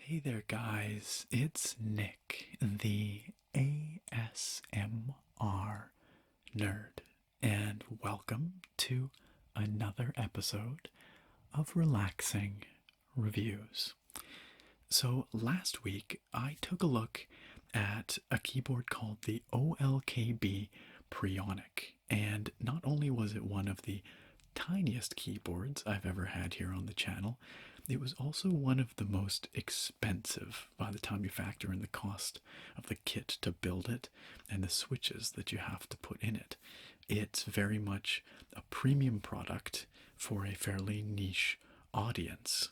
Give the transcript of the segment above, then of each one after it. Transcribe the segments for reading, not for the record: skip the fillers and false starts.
Hey there, guys. It's Nick, the ASMR nerd, and welcome to another episode of Relaxing Reviews. So, last week I took a look at a keyboard called the OLKB Prionic, and not only was it one of the tiniest keyboards I've ever had here on the channel, it was also one of the most expensive by the time you factor in the cost of the kit to build it and the switches that you have to put in it. It's very much a premium product for a fairly niche audience.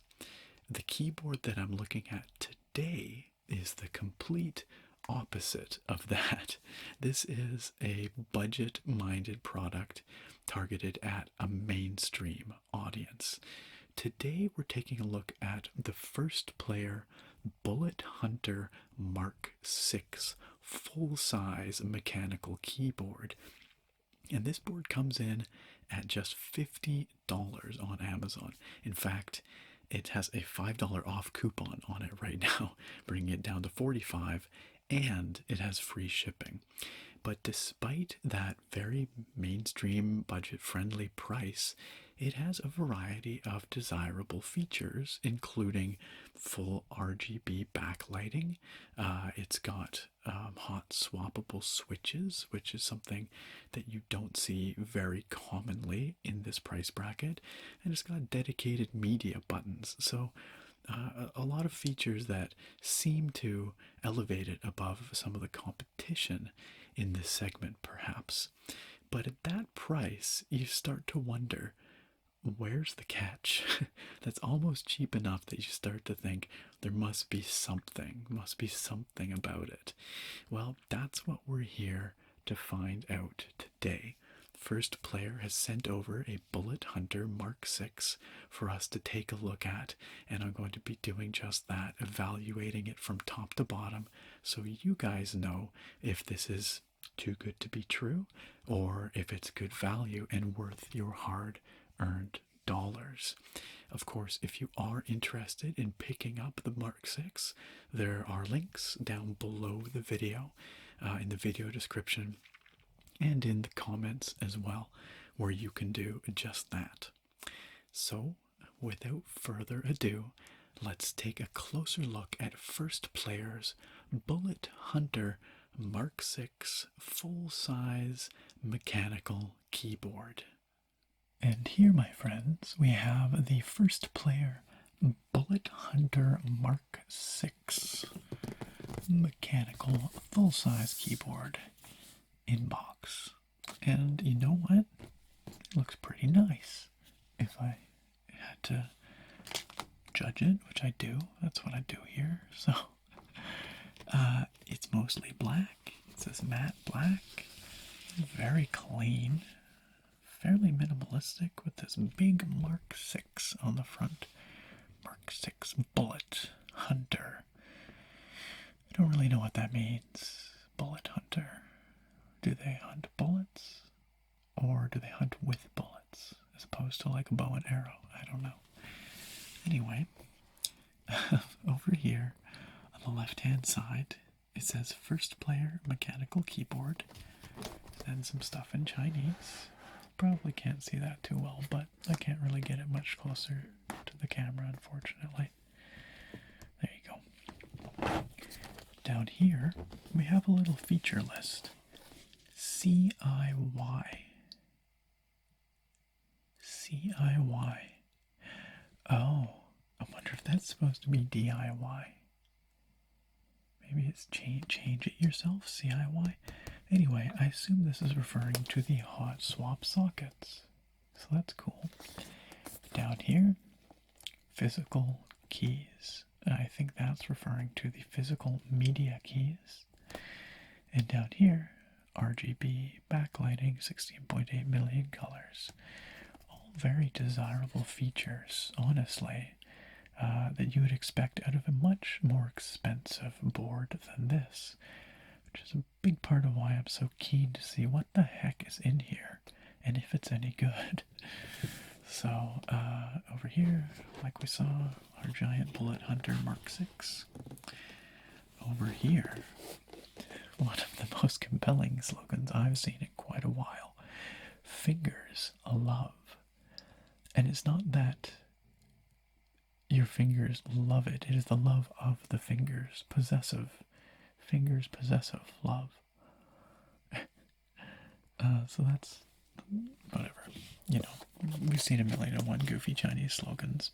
The keyboard that I'm looking at today is the complete opposite of that. This is a budget minded product targeted at a mainstream audience. Today we're taking a look at the 1STPLAYER Bullet Hunter MK6 full-size mechanical keyboard. And this board comes in at just $50 on Amazon. In fact, it has a $5 off coupon on it right now, bringing it down to $45, and it has free shipping. But despite that very mainstream budget-friendly price, it has a variety of desirable features, including full RGB backlighting. It's got hot-swappable switches, which is something that you don't see very commonly in this price bracket. And it's got dedicated media buttons. So a lot of features that seem to elevate it above some of the competition in this segment, perhaps. But at that price, you start to wonder, where's the catch? That's almost cheap enough that you start to think there must be something about it. Well, that's what we're here to find out today. 1STPLAYER has sent over a Bullet Hunter MK6 for us to take a look at, and I'm going to be doing just that, evaluating it from top to bottom, so you guys know if this is too good to be true, or if it's good value and worth your hard-earned dollars. Of course, if you are interested in picking up the MK6, there are links down below the video, in the video description, and in the comments as well, where you can do just that. So, without further ado, let's take a closer look at 1STPLAYER's Bullet Hunter MK6 full-size mechanical keyboard. And here, my friends, we have the 1STPLAYER Bullet Hunter MK6 mechanical full-size keyboard in box. And you know what? It looks pretty nice. If I had to judge it, which I do, that's what I do here. So it's mostly black. It says matte black. Very clean. Fairly minimalistic with this big MK6 on the front. MK6 Bullet Hunter. I don't really know what that means. Bullet Hunter. Do they hunt bullets? Or do they hunt with bullets? As opposed to like a bow and arrow? I don't know. Anyway, over here on the left-hand side, it says 1STPLAYER mechanical keyboard. And some stuff in Chinese. Probably can't see that too well, but I can't really get it much closer to the camera, unfortunately. There you go. Down here, we have a little feature list. CIY. CIY. Oh, I wonder if that's supposed to be DIY. Maybe it's change it yourself, CIY. Anyway, I assume this is referring to the hot swap sockets. So that's cool. Down here, physical keys. I think that's referring to the physical media keys. And down here, RGB backlighting, 16.8 million colors. All very desirable features, honestly, that you would expect out of a much more expensive board than this. Which is a big part of why I'm so keen to see what the heck is in here and if it's any good. So, over here, like we saw, our giant Bullet Hunter MK6. Over here, one of the most compelling slogans I've seen in quite a while. Fingers a love. And it's not that your fingers love it. It is the love of the fingers. Possessive. Fingers possessive love. So that's whatever. You know, we've seen 1,000,001 goofy Chinese slogans.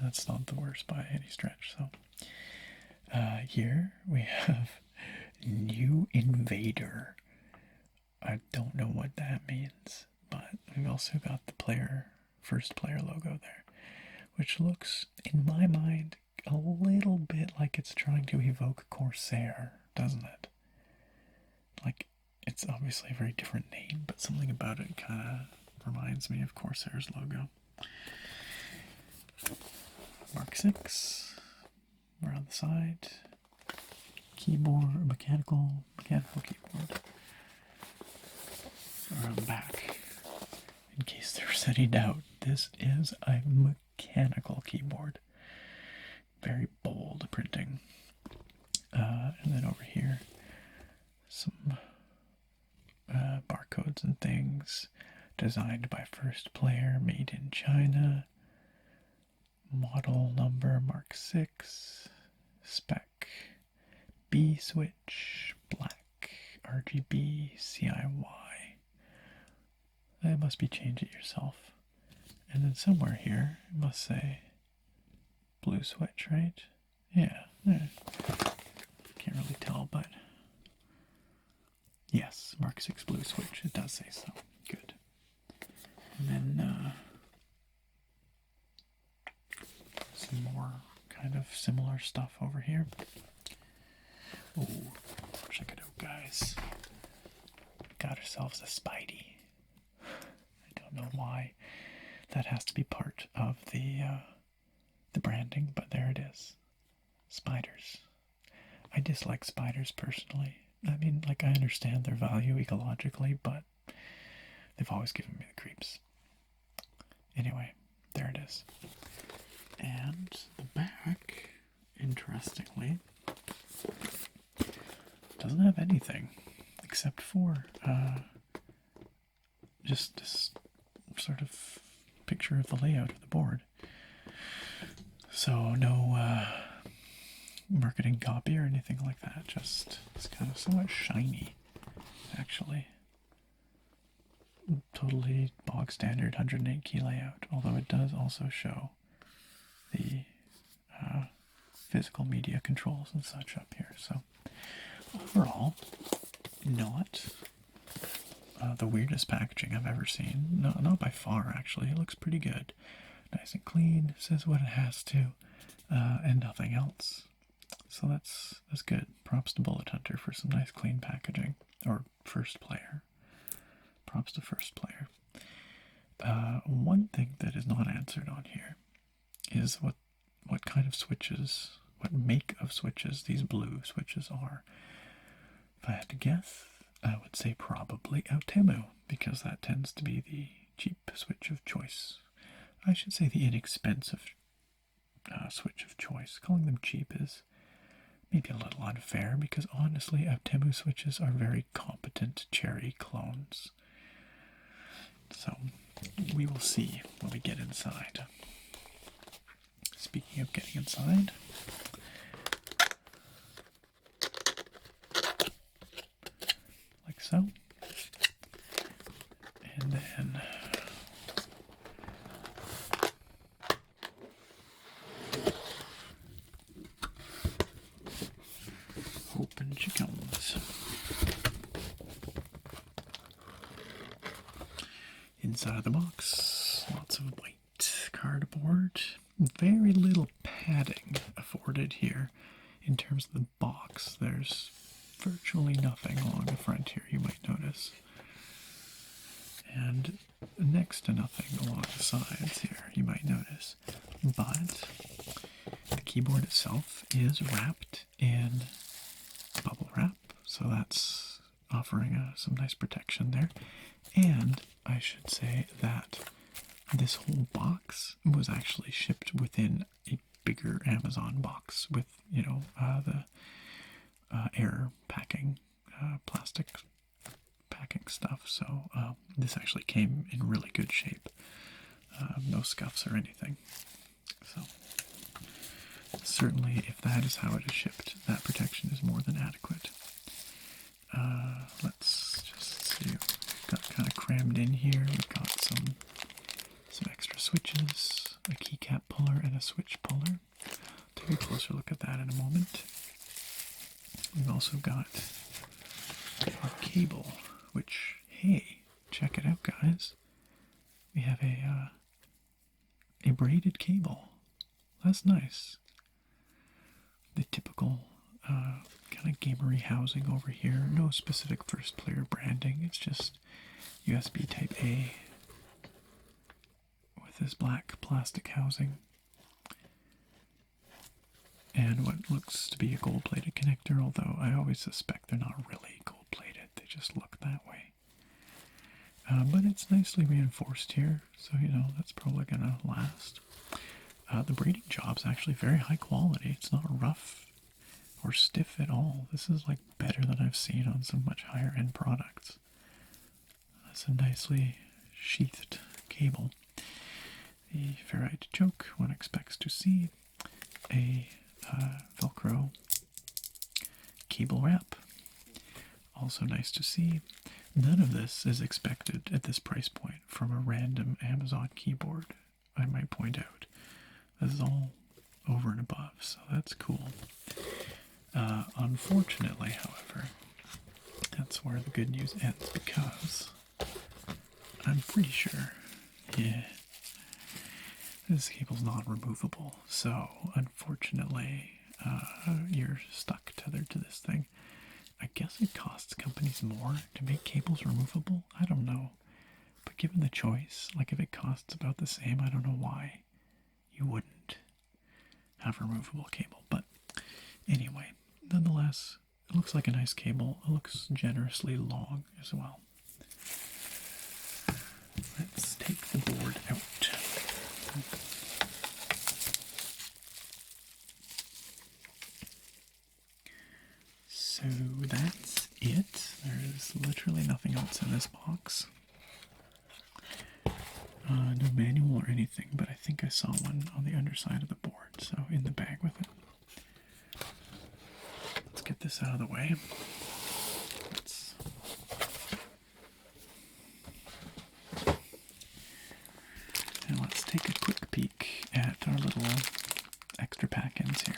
That's not the worst by any stretch. So here we have New Invader. I don't know what that means, but we've also got the first player logo there, which looks, in my mind, a little bit like it's trying to evoke Corsair, doesn't it? Like, it's obviously a very different name, but something about it kind of reminds me of Corsair's logo. MK6 around the side. Keyboard, mechanical keyboard. Around the back. In case there's any doubt, this is a mechanical keyboard. Very bold printing. And then over here, some barcodes and things designed by First Player, made in China. Model number MK6, spec B switch, black, RGB, CIY. That must be change it yourself. And then somewhere here it must say blue switch, right? Yeah. Can't really tell, but yes, MK6 blue switch. It does say so. Good. And then some more kind of similar stuff over here. Oh, check it out, guys. Got ourselves a Spidey. I don't know why that has to be part of the branding, but there it is. Spiders. I dislike spiders personally. I mean, like, I understand their value ecologically, but they've always given me the creeps. Anyway, there it is. And the back, interestingly, doesn't have anything except for just this sort of picture of the layout of the board. So no marketing copy or anything like that. Just it's kind of somewhat shiny, actually. Totally bog standard 108 key layout, although it does also show the physical media controls and such up here. So overall, not the weirdest packaging I've ever seen. No, not by far, actually. It looks pretty good. Nice and clean, says what it has to, and nothing else. So that's good. Props to Bullet Hunter for some nice clean packaging. Or First Player. Props to First Player. One thing that is not answered on here is what kind of switches, what make of switches these blue switches are. If I had to guess, I would say probably Outemu, because that tends to be the cheap switch of choice. I should say the inexpensive switch of choice. Calling them cheap is maybe a little unfair, because honestly, Outemu switches are very competent Cherry clones. So, we will see when we get inside. Speaking of getting inside, like so, and then open she comes. Inside the box, lots of white cardboard. Very little padding afforded here in terms of the box. There's virtually nothing along the front here, you might notice. And next to nothing along the sides here, you might notice. But the keyboard itself is wrapped in bubble wrap, so that's offering some nice protection there. And I should say that this whole box was actually shipped within a bigger Amazon box with, the air packing, plastic packing stuff. So this actually came in really good shape. No scuffs or anything. So certainly if that is how it is shipped, that protection is more than adequate. Let's just see. We've got kind of crammed in here. We've got some extra switches, a keycap puller, and a switch puller. Take a closer look at that in a moment. We've also got our cable, which, hey, check it out, guys. We have a braided cable. That's nice. The typical kind of gamery housing over here. No specific first player branding. It's just USB Type A with this black plastic housing. And what looks to be a gold-plated connector, although I always suspect they're not really gold-plated. They just look that way. But it's nicely reinforced here, so that's probably going to last. The braiding job's actually very high quality. It's not rough or stiff at all. This is like better than I've seen on some much higher end products. That's a nicely sheathed cable. The ferrite choke, one expects to see a Velcro cable wrap. Also nice to see. None of this is expected at this price point from a random Amazon keyboard, I might point out. This is all over and above, so that's cool. Unfortunately, however, that's where the good news ends, because I'm pretty sure, this cable's not removable. So, unfortunately, you're stuck tethered to this thing. I guess it costs companies more to make cables removable. I don't know. But given the choice, like if it costs about the same, I don't know why you wouldn't have a removable cable. But anyway, nonetheless, it looks like a nice cable. It looks generously long as well. Let's take the board out. So that's it. There's literally nothing else in this box. No manual or anything, but I think I saw one on the underside of the board, so in the bag with it. Let's get this out of the way. And let's take a quick peek at our little extra pack-ins here.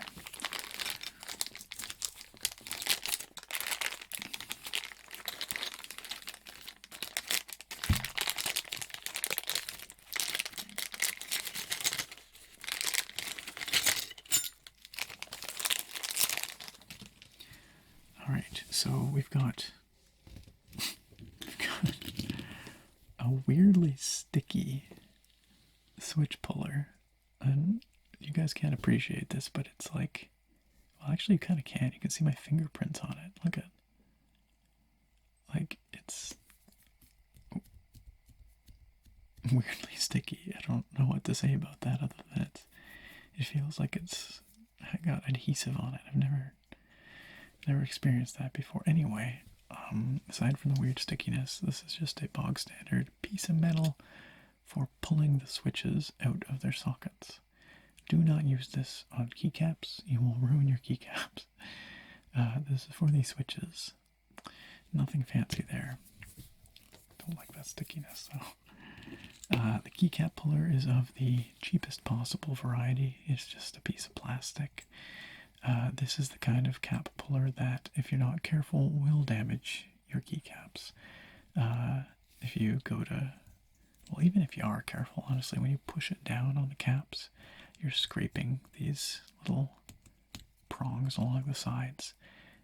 Alright, so we've got a weirdly sticky switch puller. And you guys can't appreciate this, but it's like, well, actually you kind of can. You can see my fingerprints on it. Look at, like, it's weirdly sticky. I don't know what to say about that other than it feels like it's got adhesive on it. I've never experienced that before. Anyway, aside from the weird stickiness, this is just a bog standard piece of metal for pulling the switches out of their sockets. Do not use this on keycaps. You will ruin your keycaps. This is for these switches. Nothing fancy there. Don't like that stickiness though. The keycap puller is of the cheapest possible variety. It's just a piece of plastic. This is the kind of cap puller that, if you're not careful, will damage your keycaps. If you go to, well, even if you are careful, honestly, when you push it down on the caps, you're scraping these little prongs along the sides,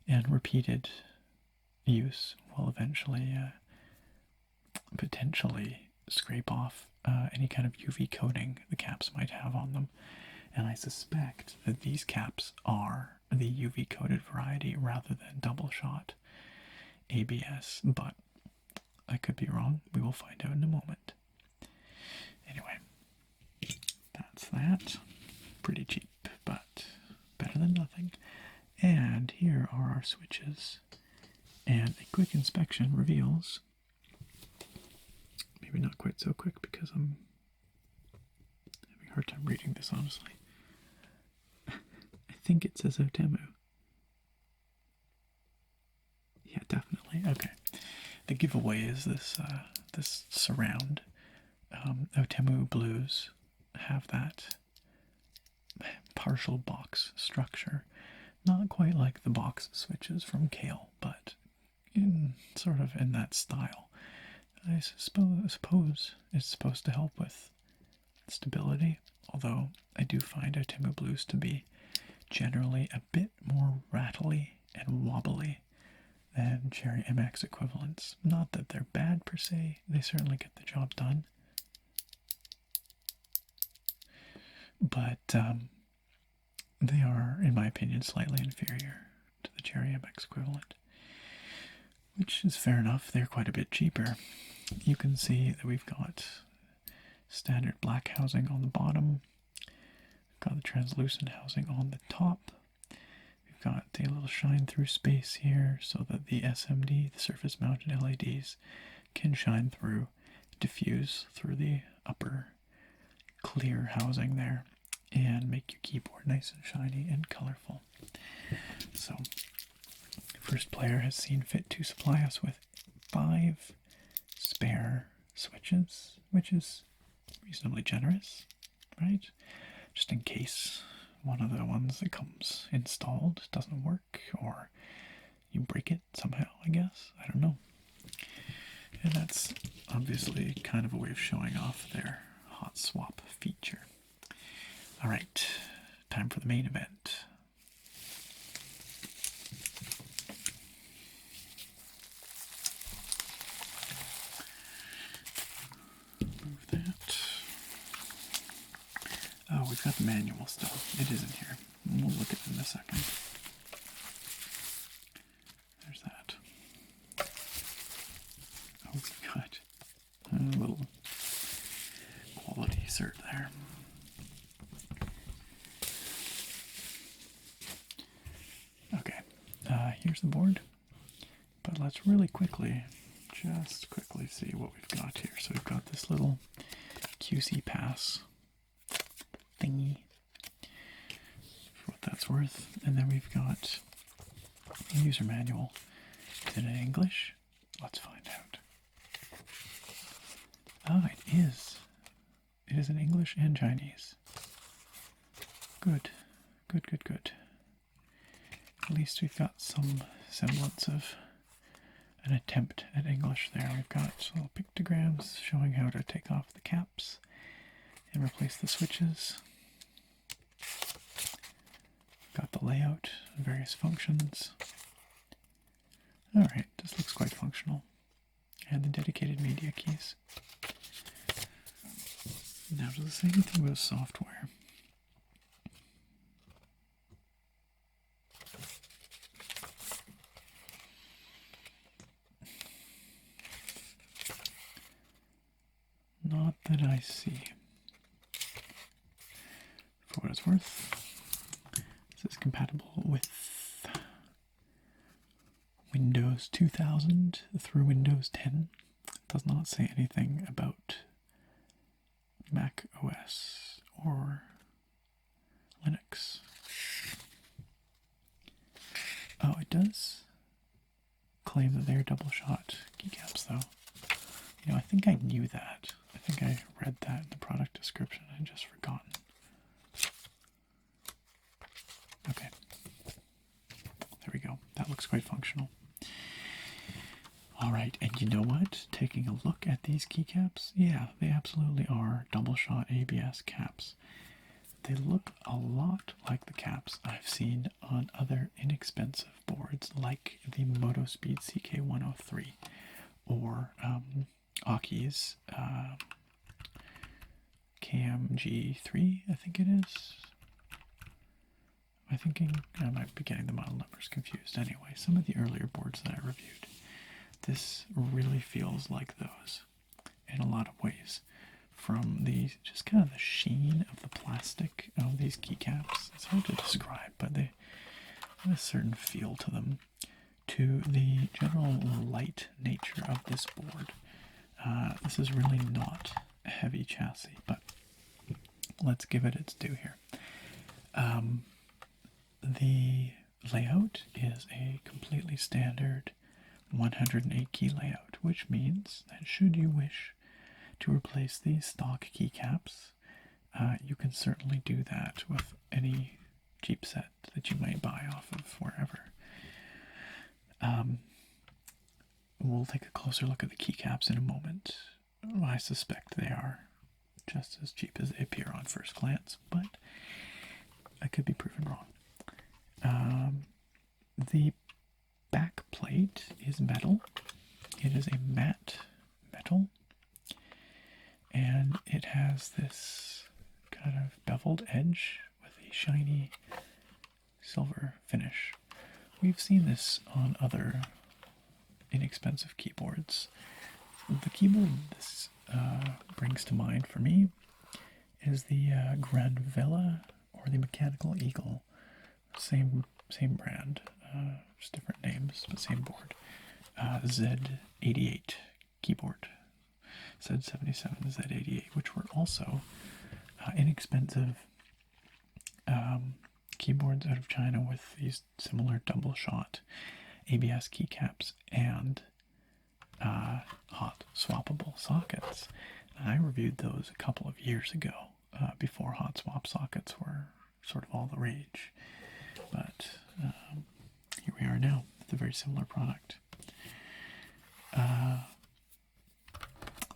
and repeated use will eventually potentially scrape off any kind of UV coating the caps might have on them. And I suspect that these caps are the UV coated variety rather than double shot ABS, but I could be wrong. We will find out in a moment. Anyway, that's that. Pretty cheap, but better than nothing. And here are our switches. And a quick inspection reveals, maybe not quite so quick because I'm having a hard time reading this, honestly. I think it says Otemu. Yeah, definitely. Okay. The giveaway is this this surround. Otemu blues have that partial box structure. Not quite like the box switches from Kale, but sort of in that style. I suppose it's supposed to help with stability, although I do find Otemu blues to be generally a bit more rattly and wobbly than Cherry MX equivalents. Not that they're bad per se, they certainly get the job done. But they are, in my opinion, slightly inferior to the Cherry MX equivalent, which is fair enough. They're quite a bit cheaper. You can see that we've got standard black housing on the bottom. We've got the translucent housing on the top. We've got a little shine-through space here so that the SMD, the surface-mounted LEDs, can shine through, diffuse through the upper clear housing there, and make your keyboard nice and shiny and colorful. So, 1STPLAYER has seen fit to supply us with 5 spare switches, which is reasonably generous, right? Just in case one of the ones that comes installed doesn't work, or you break it somehow, I guess. I don't know. And that's obviously kind of a way of showing off their hot swap feature. Alright, time for the main event. Move that. Oh, we've got the manual still. It isn't here. We'll look at it in a second. There's that. Oh, we've got a little quality cert there. Okay, here's the board, but let's really quickly, just quickly see what we've got here. So we've got this little QC pass thingy, for what that's worth, and then we've got a user manual. Is it in English? Let's find out. Ah, it is. It is in English and Chinese. Good, good, good, good. At least we've got some semblance of an attempt at English there. We've got little pictograms showing how to take off the caps and replace the switches. Got the layout and various functions. Alright, this looks quite functional. And the dedicated media keys. Now, does it say anything about software? Not that I see. For what it's worth, this is compatible with Windows 2000 through Windows 10. It does not say anything about Mac OS or Linux. Oh, it does claim that they're double shot keycaps, though. You know, I think I knew that. I think I read that in the product description and just forgotten. Okay. There we go. That looks quite functional. Alright, and you know what? Taking a look at these keycaps, yeah, they absolutely are double shot ABS caps. They look a lot like the caps I've seen on other inexpensive boards like the MotoSpeed CK103 or Aki's KMG3, I think it is. I might be getting the model numbers confused. Anyway, some of the earlier boards that I reviewed, this really feels like those in a lot of ways. from the just kind of the sheen of the plastic of these keycaps. It's hard to describe, but they have a certain feel to them, to the general light nature of this board. This is really not a heavy chassis, but let's give it its due here. The layout is a completely standard 108 key layout, which means that should you wish to replace these stock keycaps, you can certainly do that with any cheap set that you might buy off of wherever. We'll take a closer look at the keycaps in a moment. I suspect they are just as cheap as they appear on first glance, but I could be proven wrong. The back plate is metal. It is a matte metal, and it has this kind of beveled edge with a shiny silver finish. We've seen this on other inexpensive keyboards. The keyboard this brings to mind for me is the Grandvilla or the Mechanical Eagle. Same brand, just different names, but same board. Z88 keyboard. Z77, Z88, which were also inexpensive keyboards out of China with these similar double shot ABS keycaps and hot swappable sockets. And I reviewed those a couple of years ago, before hot swap sockets were sort of all the rage. But here we are now with a very similar product.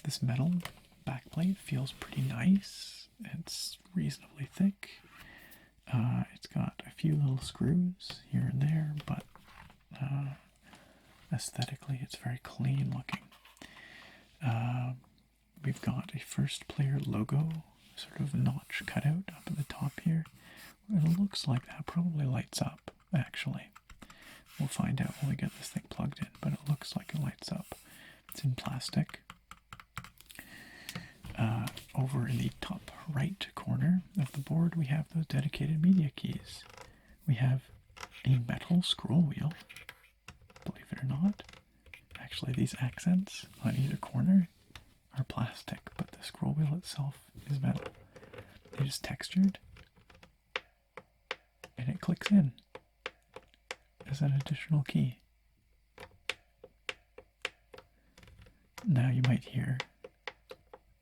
This metal backplate feels pretty nice. It's reasonably thick. It's got a few little screws here and there, but aesthetically it's very clean looking. We've got a first player logo, sort of notch cutout up at the top here. It looks like that probably lights up, actually. We'll find out when we get this thing plugged in, but it looks like it lights up. It's in plastic. Over in the top right corner of the board, we have those dedicated media keys. We have a metal scroll wheel, believe it or not. Actually, these accents on either corner are plastic, but the scroll wheel itself is metal. It is textured, and it clicks in as an additional key. Now you might hear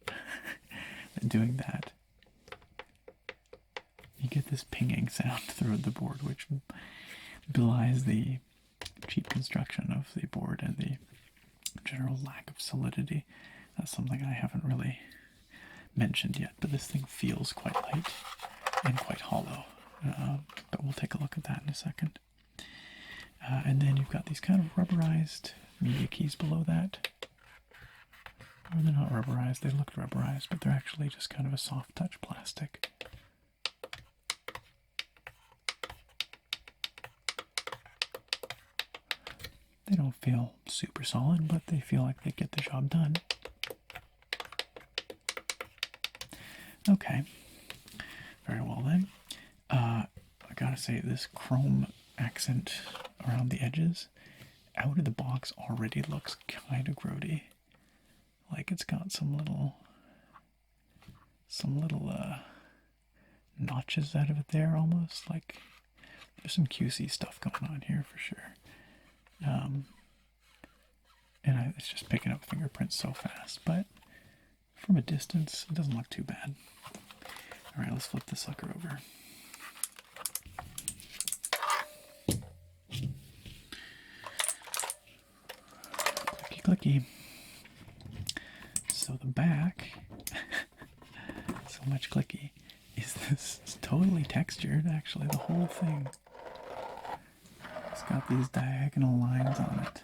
that doing that, you get this pinging sound throughout the board, which belies the cheap construction of the board and the general lack of solidity. That's something I haven't really mentioned yet, but this thing feels quite light and quite hollow. But we'll take a look at that in a second. And then you've got these kind of rubberized media keys below that. Or they're not rubberized, they look rubberized, but they're actually just kind of a soft touch plastic. They don't feel super solid, but they feel like they get the job done. Okay, very well then. I gotta say, this chrome accent around the edges, out of the box already looks kind of grody. Like it's got some little notches out of it there, almost like there's some QC stuff going on here for sure. And it's just picking up fingerprints so fast, but from a distance, it doesn't look too bad. All right, let's flip the sucker over. Clicky, clicky. So the back, so much clicky, is this totally textured, actually, the whole thing. It's got these diagonal lines on it.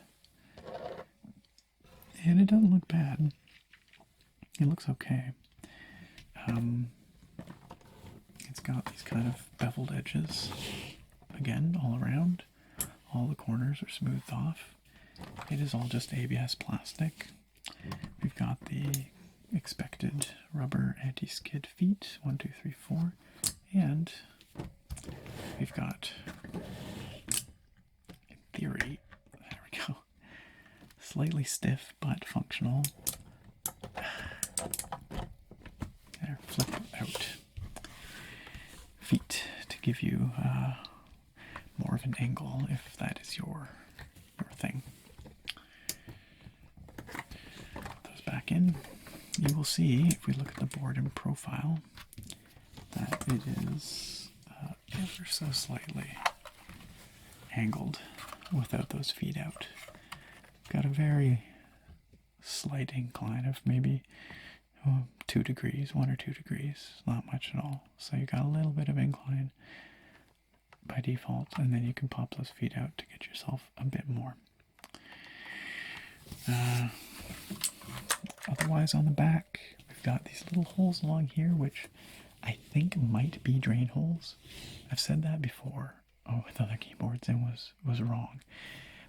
And it doesn't look bad. It looks okay. It's got these kind of beveled edges, again, all around. All the corners are smoothed off. It is all just ABS plastic. We've got the expected rubber anti-skid feet, 1, 2, 3, 4, and we've got, in theory, there we go, slightly stiff but functional, there, flip out feet to give you more of an angle if that is your thing. Put those back in. You will see, if we look at the board in profile, that it is ever so slightly angled without those feet out. Got a very slight incline of maybe 2 degrees, 1 or 2 degrees, not much at all. So you got a little bit of incline by default, and then you can pop those feet out to get yourself a bit more. Otherwise, on the back, we've got these little holes along here, which I think might be drain holes. I've said that before with other keyboards and was wrong.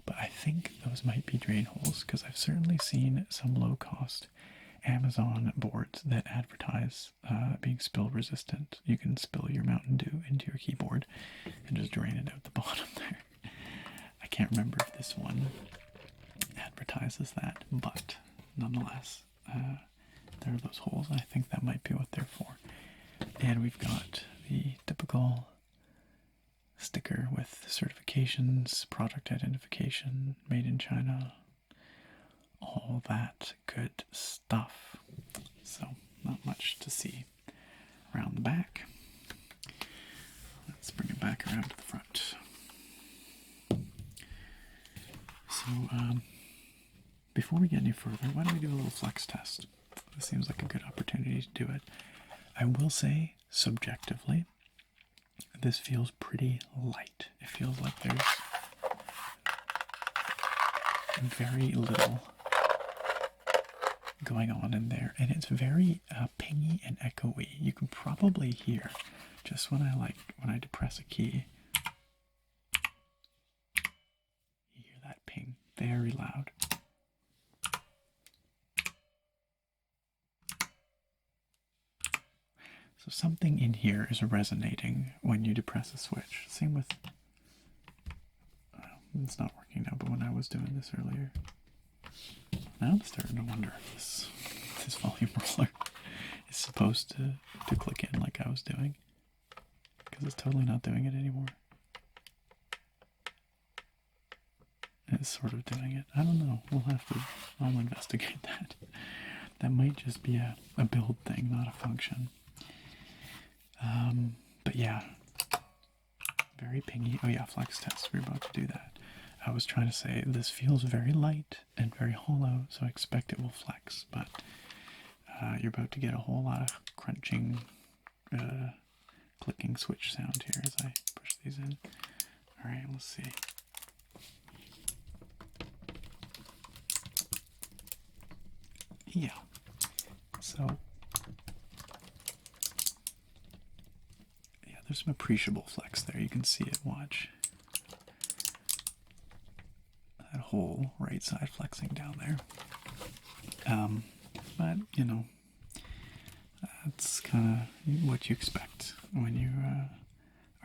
But I think those might be drain holes, because I've certainly seen some low-cost Amazon boards that advertise being spill resistant. You can spill your Mountain Dew into your keyboard and just drain it out the bottom there. I can't remember if this one advertises that, but nonetheless, there are those holes. I think that might be what they're for. And we've got the typical sticker with certifications, product identification, made in China, all that good stuff. So not much to see around the back. Let's bring it back around to the front. So before we get any further, why don't we do a little flex test? This seems like a good opportunity to do it. I will say, subjectively, this feels pretty light. It feels like there's very little going on in there, and it's very pingy and echoey. You can probably hear just when I depress a key, you hear that ping very loud. So something in here is resonating when you depress a switch. Same with, it's not working now, but when I was doing this earlier. Now I'm starting to wonder if this volume roller is supposed to click in like I was doing, because it's totally not doing it anymore. It's sort of doing it. I don't know. I'll investigate that. That might just be a build thing, not a function. But yeah, very pingy. Oh yeah, flex test. We're about to do that. I was trying to say this feels very light and very hollow, so I expect it will flex, but you're about to get a whole lot of crunching, clicking switch sound here as I push these in. Alright, let's see. Yeah, so yeah, there's some appreciable flex there. You can see it, watch. That whole right side flexing down there. But, you know, that's kind of what you expect when you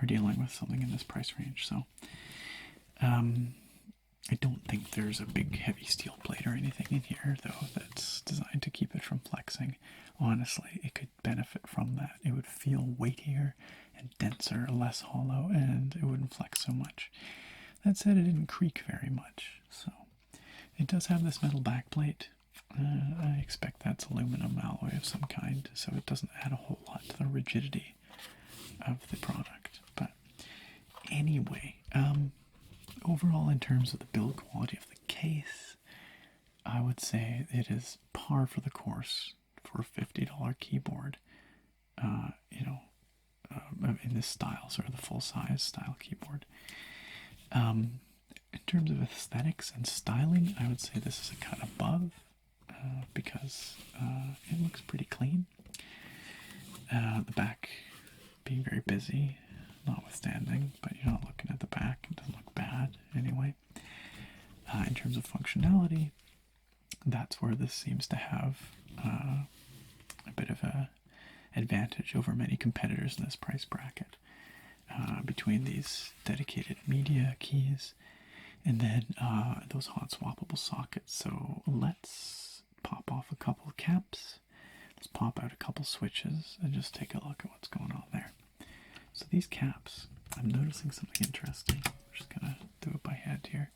are dealing with something in this price range. So, I don't think there's a big heavy steel plate or anything in here, though, that's designed to keep it from flexing. Honestly, it could benefit from that. It would feel weightier and denser, less hollow, and it wouldn't flex so much. That said, it didn't creak very much, so it does have this metal backplate. I expect that's aluminum alloy of some kind, so it doesn't add a whole lot to the rigidity of the product. But anyway, overall, in terms of the build quality of the case, I would say it is par for the course for a $50 keyboard. You know, in this style, sort of the full-size style keyboard. In terms of aesthetics and styling, I would say this is a cut above, because it looks pretty clean. The back being very busy, notwithstanding, but you're not looking at the back. It doesn't look bad anyway. In terms of functionality, that's where this seems to have a bit of a advantage over many competitors in this price bracket between these dedicated media keys and then those hot swappable sockets. So let's pop off a couple of caps. Let's pop out a couple switches and just take a look at what's going on there. So these caps, I'm noticing something interesting. I'm just gonna do it by hand here.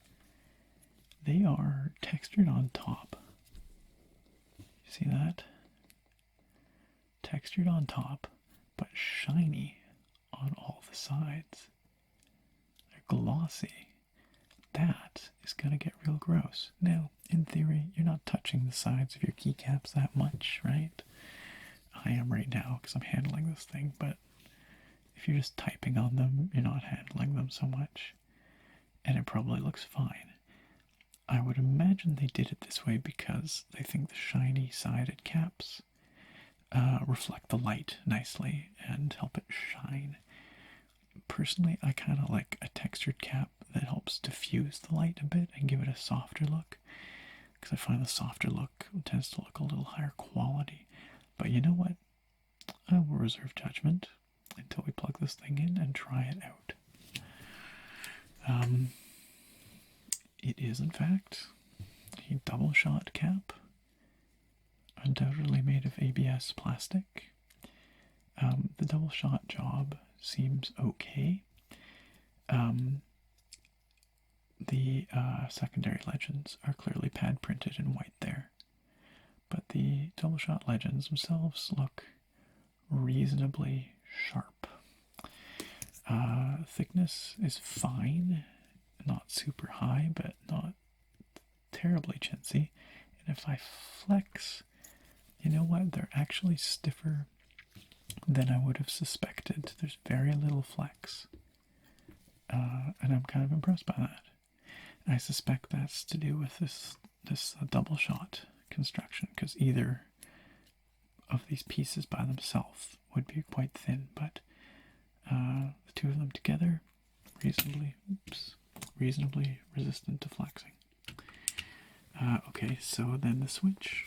They are textured on top. You see that? Textured on top, but shiny on all the sides. They're glossy. That is gonna get real gross. Now, in theory, you're not touching the sides of your keycaps that much, right? I am right now because I'm handling this thing, but if you're just typing on them, you're not handling them so much, and it probably looks fine. I would imagine they did it this way because they think the shiny sided caps reflect the light nicely and help it shine. Personally, I kind of like a textured cap that helps diffuse the light a bit and give it a softer look, because I find the softer look tends to look a little higher quality. But you know what? I will reserve judgment until we plug this thing in and try it out. It is, in fact, a double shot cap, undoubtedly made of ABS plastic. The double shot job seems okay. The secondary legends are clearly pad printed in white there, but the double shot legends themselves look reasonably sharp. Thickness is fine, not super high, but not terribly chintzy. And if I flex, you know what? They're actually stiffer than I would have suspected. There's very little flex, and I'm kind of impressed by that. I suspect that's to do with this double shot construction, because either of these pieces by themselves would be quite thin, but the two of them together reasonably resistant to flexing. Okay, so then the switch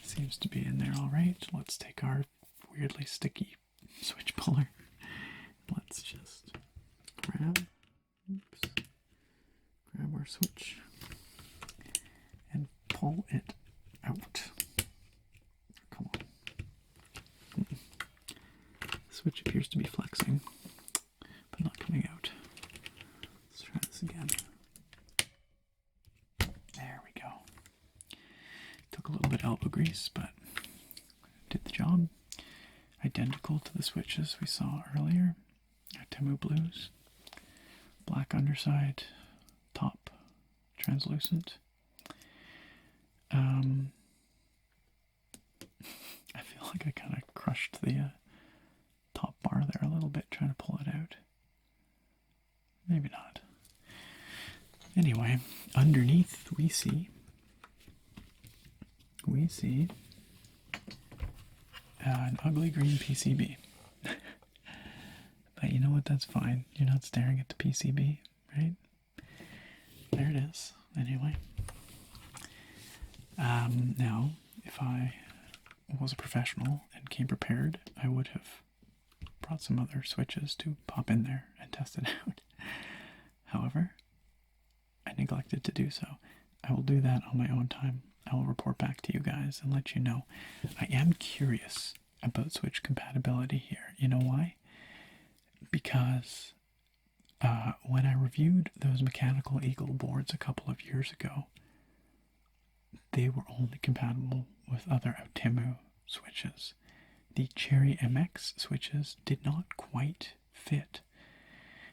seems to be in there all right. Let's take our weirdly sticky switch puller. Let's just grab our switch and pull it out. Come on. The switch appears to be flexing, but not coming out. Let's try this again. There we go. Took a little bit of elbow grease, but did the job. Identical to the switches we saw earlier. Temu blues. Black underside, top translucent. I feel like I kind of crushed the top bar there a little bit trying to pull it out. Maybe not. Anyway, underneath we see an ugly green PCB. But you know what? That's fine. You're not staring at the PCB, right? There it is. Anyway. Now, if I was a professional and came prepared, I would have brought some other switches to pop in there and test it out. However, I neglected to do so. I will do that on my own time. I will report back to you guys and let you know. I am curious about switch compatibility here. You know why? Because when I reviewed those Mechanical Eagle boards a couple of years ago, they were only compatible with other Temu switches. The Cherry MX switches did not quite fit.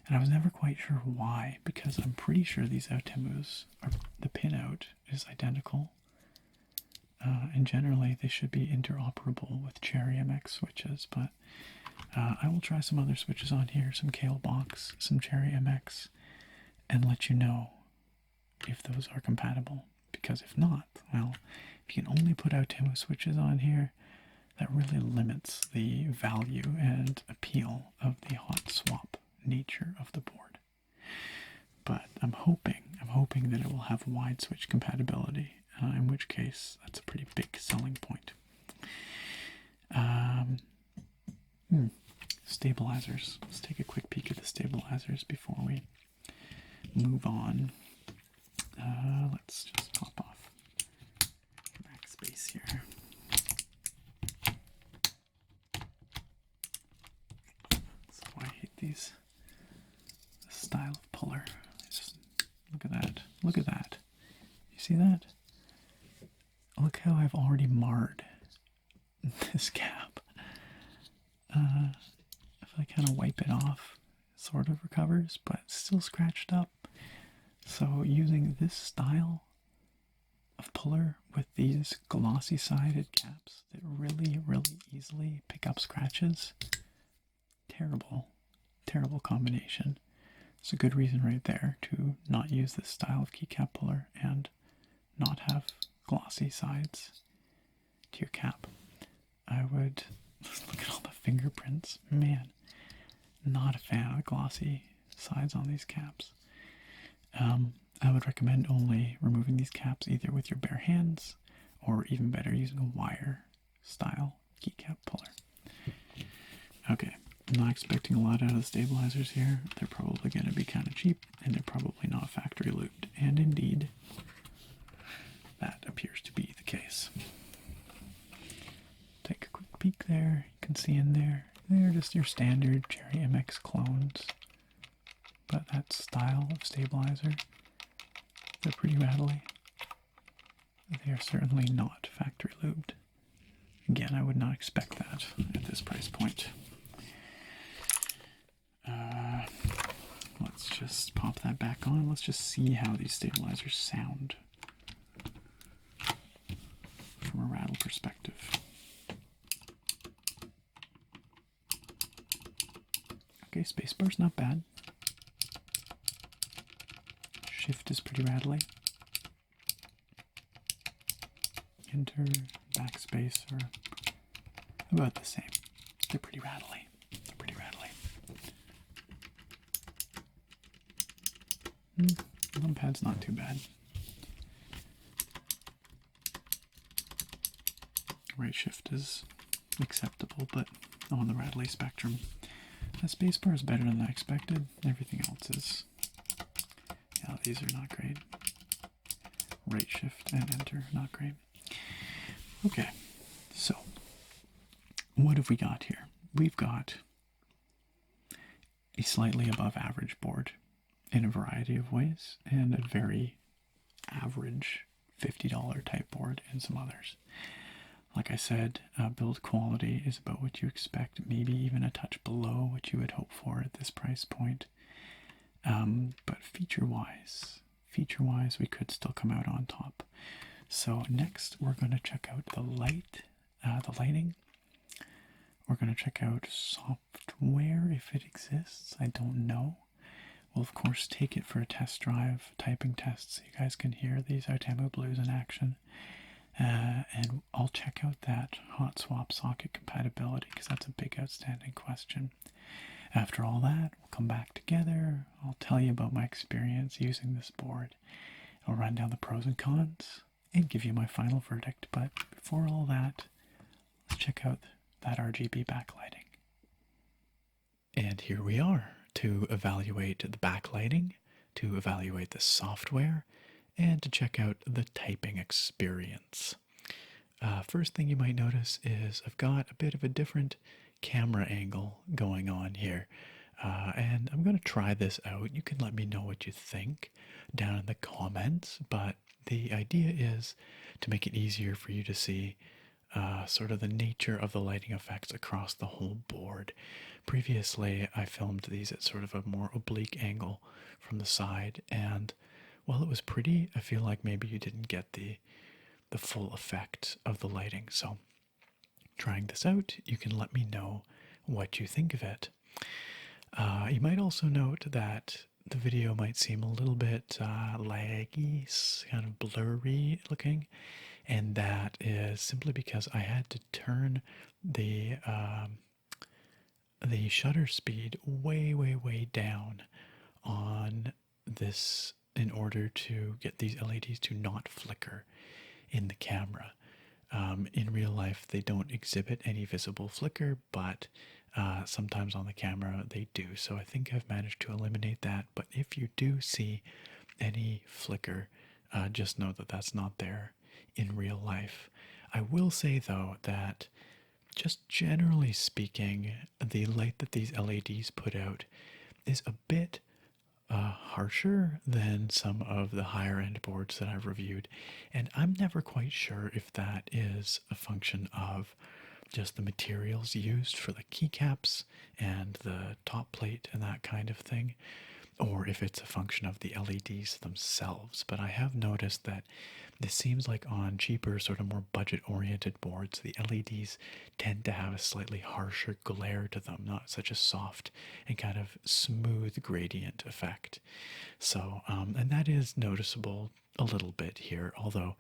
And I was never quite sure why, because I'm pretty sure these Temus are, the pinout is identical. And generally they should be interoperable with Cherry MX switches, but I will try some other switches on here, some Kale Box, some Cherry MX, and let you know if those are compatible. Because if not, well, if you can only put out Temu switches on here, that really limits the value and appeal of the hot swap nature of the board. But I'm hoping that it will have wide switch compatibility, in which case that's a pretty big selling point. Um, Stabilizers. Let's take a quick peek at the stabilizers before we move on. Let's just pop off backspace here. So I hate this style of puller. Just look at that. Look at that. You see that? Look how I've already marred this cap. If I kind of wipe it off, it sort of recovers, but it's still scratched up. So using this style of puller with these glossy sided caps that really easily pick up scratches, terrible combination. It's a good reason right there to not use this style of keycap puller and not have glossy sides to your cap. I would look at all the fingerprints. Man, not a fan of the glossy sides on these caps. I would recommend only removing these caps either with your bare hands or even better using a wire style keycap puller. Okay, I'm not expecting a lot out of the stabilizers here. They're probably going to be kind of cheap and they're probably not factory lubed. And indeed, that appears to be the case. Take a quick peek there. You can see in there, they're just your standard Cherry MX clones. But that style of stabilizer, they're pretty rattly. They are certainly not factory lubed. Again, I would not expect that at this price point. Let's just pop that back on. Let's just see how these stabilizers sound from a rattle perspective. Okay, spacebar's not bad. Shift is pretty rattly. Enter, backspace are about the same. They're pretty rattly. They're pretty rattly. Numpad's not too bad. Right shift is acceptable, but on the rattly spectrum. The spacebar is better than I expected. Everything else is... yeah, these are not great. Right shift and enter, not great. Okay, so what have we got here? We've got a slightly above average board in a variety of ways and a very average $50 type board and some others. Like I said, build quality is about what you expect, maybe even a touch below what you would hope for at this price point. But feature-wise, we could still come out on top. So next, we're going to check out the lighting. We're going to check out software if it exists. I don't know. We'll of course take it for a test drive, typing test, so you guys can hear these Artemo Blues in action. And I'll check out that hot swap socket compatibility because that's a big outstanding question. After all that, we'll come back together. I'll tell you about my experience using this board. I'll run down the pros and cons and give you my final verdict. But before all that, let's check out that RGB backlighting. And here we are to evaluate the backlighting, to evaluate the software, and to check out the typing experience. First thing you might notice is I've got a bit of a different camera angle going on here. And I'm going to try this out. You can let me know what you think down in the comments, but the idea is to make it easier for you to see sort of the nature of the lighting effects across the whole board. Previously, I filmed these at sort of a more oblique angle from the side, and while it was pretty, I feel like maybe you didn't get the full effect of the lighting. So trying this out, you can let me know what you think of it. You might also note that the video might seem a little bit laggy, kind of blurry looking, and that is simply because I had to turn the shutter speed way down on this in order to get these LEDs to not flicker in the camera. In real life, they don't exhibit any visible flicker, but sometimes on the camera they do. So I think I've managed to eliminate that. But if you do see any flicker, just know that that's not there in real life. I will say though that just generally speaking, the light that these LEDs put out is a bit harsher than some of the higher end boards that I've reviewed. And I'm never quite sure if that is a function of just the materials used for the keycaps and the top plate and that kind of thing, or if it's a function of the LEDs themselves. But I have noticed that this seems like on cheaper, sort of more budget-oriented boards, the LEDs tend to have a slightly harsher glare to them, not such a soft and kind of smooth gradient effect. So, and that is noticeable a little bit here, although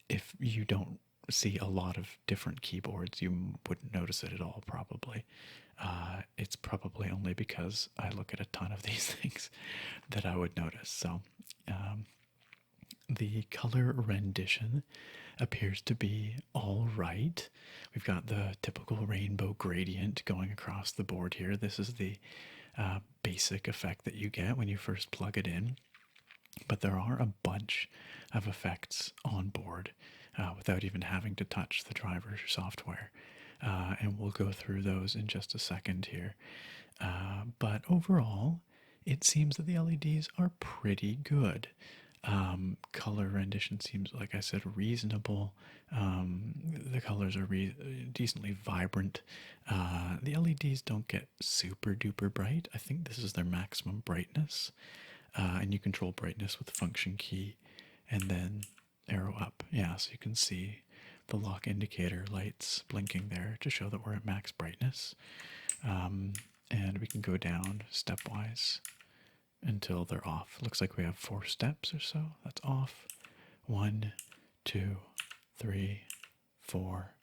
if you don't see a lot of different keyboards, you wouldn't notice it at all, probably. It's probably only because I look at a ton of these things that I would notice. So, the color rendition appears to be all right. We've got the typical rainbow gradient going across the board here. This is the basic effect that you get when you first plug it in. But there are a bunch of effects on board without even having to touch the driver software. And we'll go through those in just a second here. But overall, it seems that the LEDs are pretty good. Color rendition seems, like I said, reasonable. The colors are decently vibrant. The LEDs don't get super duper bright. I think this is their maximum brightness. And you control brightness with the function key and then arrow up. Yeah, so you can see the lock indicator lights blinking there to show that we're at max brightness. And we can go down stepwise until they're off. Looks like we have 4 steps or so. That's off. 1, 2, 3, 4,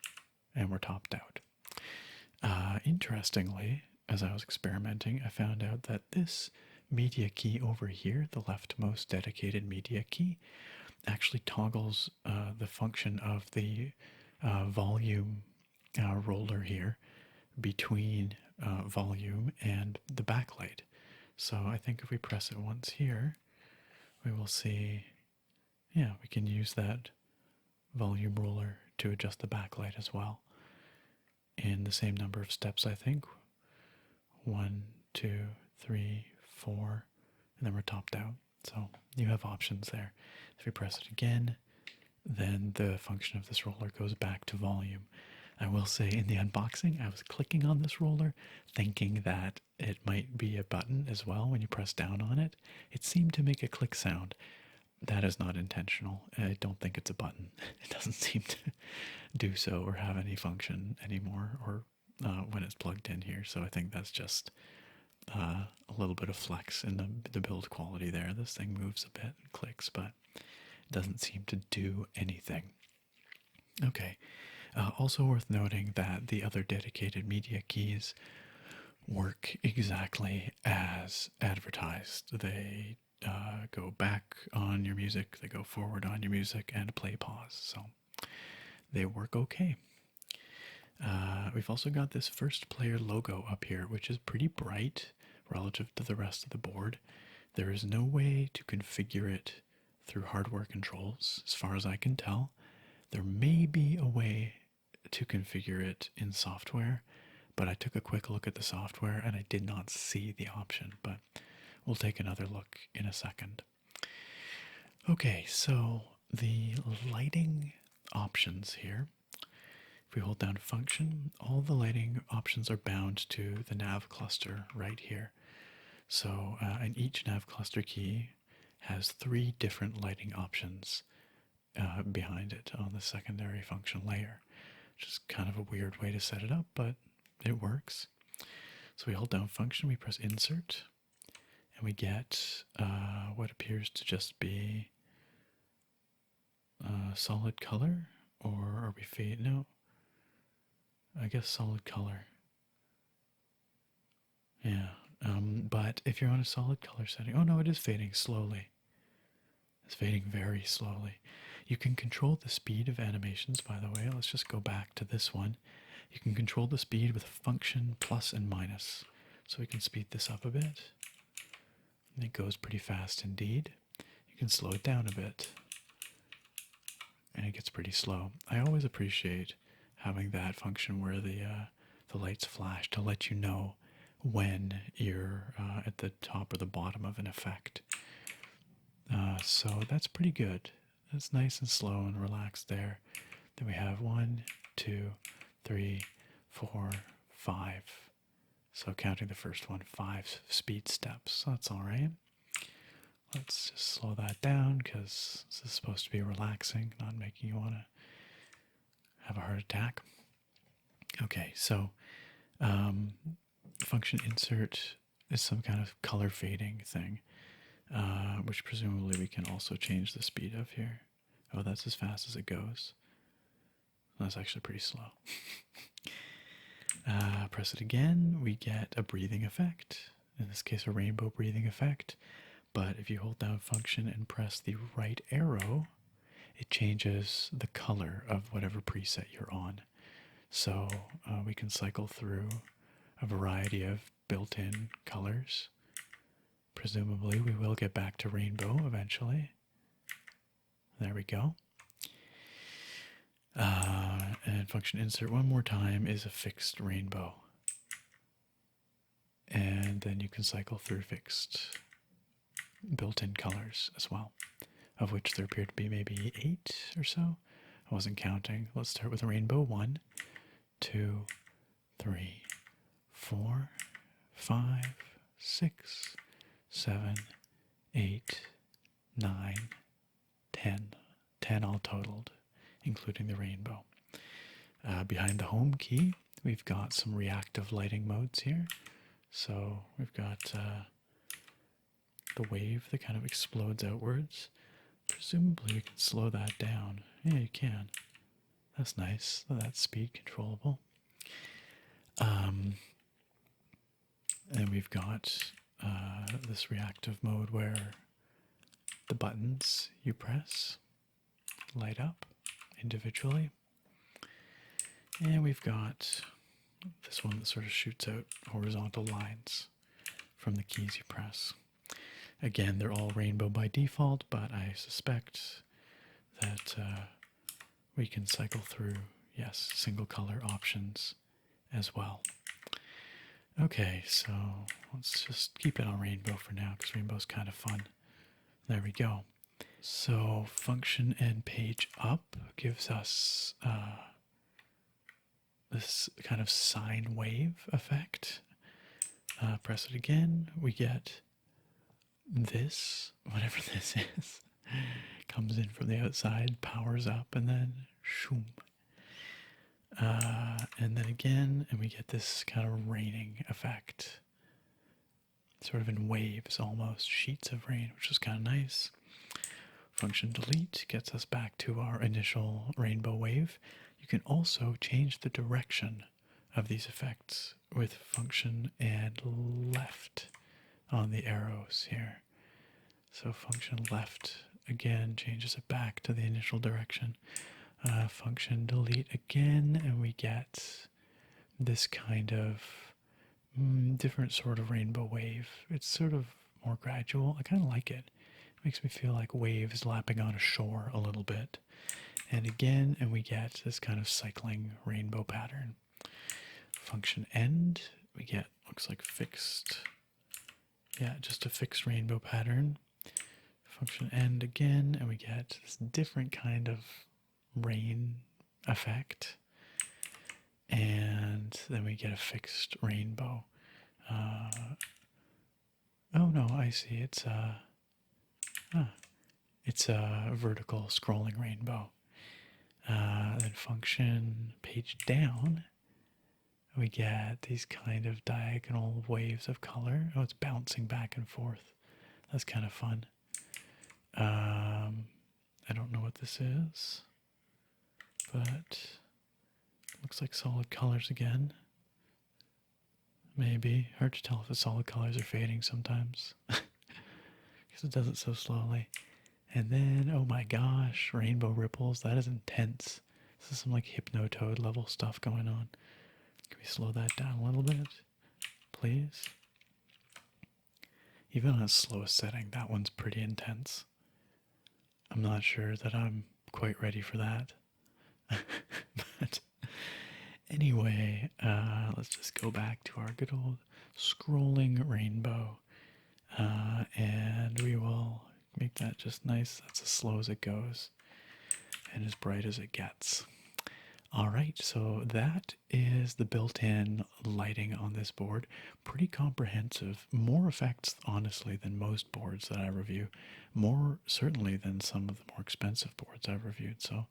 and we're topped out. Interestingly, as I was experimenting, I found out that this media key over here, the leftmost dedicated media key, actually toggles the function of the volume roller here between volume and the backlight. So I think if we press it once here, we will see, yeah, we can use that volume roller to adjust the backlight as well in the same number of steps, I think. 1, 2, 3, 4, and then we're topped out. So you have options there. If we press it again, then the function of this roller goes back to volume. I will say in the unboxing, I was clicking on this roller thinking that it might be a button as well when you press down on it. It seemed to make a click sound. That is not intentional. I don't think it's a button. It doesn't seem to do so or have any function anymore or when it's plugged in here. So I think that's just a little bit of flex in the build quality there. This thing moves a bit and clicks, but it doesn't seem to do anything. Okay. Also worth noting that the other dedicated media keys work exactly as advertised. They go back on your music, they go forward on your music, and play pause. So they work okay. We've also got this 1STPLAYER logo up here, which is pretty bright relative to the rest of the board. There is no way to configure it through hardware controls, as far as I can tell. There may be a way to configure it in software, but I took a quick look at the software and I did not see the option, but we'll take another look in a second. Okay, so the lighting options here. If we hold down function, all the lighting options are bound to the nav cluster right here. So, and each nav cluster key has 3 different lighting options behind it on the secondary function layer, which is kind of a weird way to set it up, but it works. So we hold down function, we press insert, and we get what appears to just be solid color, or are we fade? No, I guess solid color. Yeah, but if you're on a solid color setting, oh no, it is fading slowly. It's fading very slowly. You can control the speed of animations, by the way. Let's just go back to this one. You can control the speed with function plus and minus. So we can speed this up a bit. And it goes pretty fast indeed. You can slow it down a bit. And it gets pretty slow. I always appreciate having that function where the lights flash to let you know when you're at the top or the bottom of an effect. So that's pretty good. That's nice and slow and relaxed there. Then we have 1, 2, 3, 4, 5. So counting the first one, 5 speed steps. So that's all right. Let's just slow that down because this is supposed to be relaxing, not making you want to have a heart attack. Okay, so function insert is some kind of color fading thing. Which presumably we can also change the speed of here. Oh, that's as fast as it goes. That's actually pretty slow. Press it again, we get a breathing effect. In this case, a rainbow breathing effect. But if you hold down function and press the right arrow, it changes the color of whatever preset you're on. So we can cycle through a variety of built-in colors. Presumably, we will get back to rainbow eventually. There we go. And function insert one more time is a fixed rainbow. And then you can cycle through fixed built-in colors as well, of which there appear to be maybe 8 or so. I wasn't counting. Let's start with rainbow 1, 2, 3, 4, 5, 6, 7, 8, 9, 10. 10 all totaled, including the rainbow. Behind the home key, we've got some reactive lighting modes here. So we've got the wave that kind of explodes outwards. Presumably we can slow that down. Yeah, you can. That's nice. That's speed controllable. And we've got this reactive mode where the buttons you press light up individually. And we've got this one that sort of shoots out horizontal lines from the keys you press. Again, they're all rainbow by default, but I suspect that we can cycle through, yes, single color options as well. Okay, so let's just keep it on rainbow for now because rainbow's kind of fun. There we go. So function and page up gives us this kind of sine wave effect. Press it again, we get this, whatever this is, comes in from the outside, powers up, and then shoom. And then again, and we get this kind of raining effect. Sort of in waves almost, sheets of rain, which is kind of nice. Function delete gets us back to our initial rainbow wave. You can also change the direction of these effects with function and left on the arrows here. So function left again changes it back to the initial direction. Function delete again, and we get this kind of different sort of rainbow wave. It's sort of more gradual. I kind of like it. It makes me feel like waves lapping on a shore a little bit. And again, and we get this kind of cycling rainbow pattern. Function end, we get, looks like fixed, yeah, just a fixed rainbow pattern. Function end again, and we get this different kind of rain effect. And then we get a fixed rainbow. Oh no, I see, it's a vertical scrolling rainbow. Then function page down, we get these kind of diagonal waves of color. Oh, it's bouncing back and forth. That's kind of fun. I don't know what this is, but looks like solid colors again. Maybe. Hard to tell if the solid colors are fading sometimes because it does it so slowly. And then, oh my gosh, rainbow ripples. That is intense. This is some like Hypnotoad level stuff going on. Can we slow that down a little bit, please? Even on its slowest setting, that one's pretty intense. I'm not sure that I'm quite ready for that. But anyway, let's just go back to our good old scrolling rainbow. And we will make that just nice. That's as slow as it goes and as bright as it gets. All right, so that is the built-in lighting on this board. Pretty comprehensive. More effects, honestly, than most boards that I review. More, certainly, than some of the more expensive boards I've reviewed. So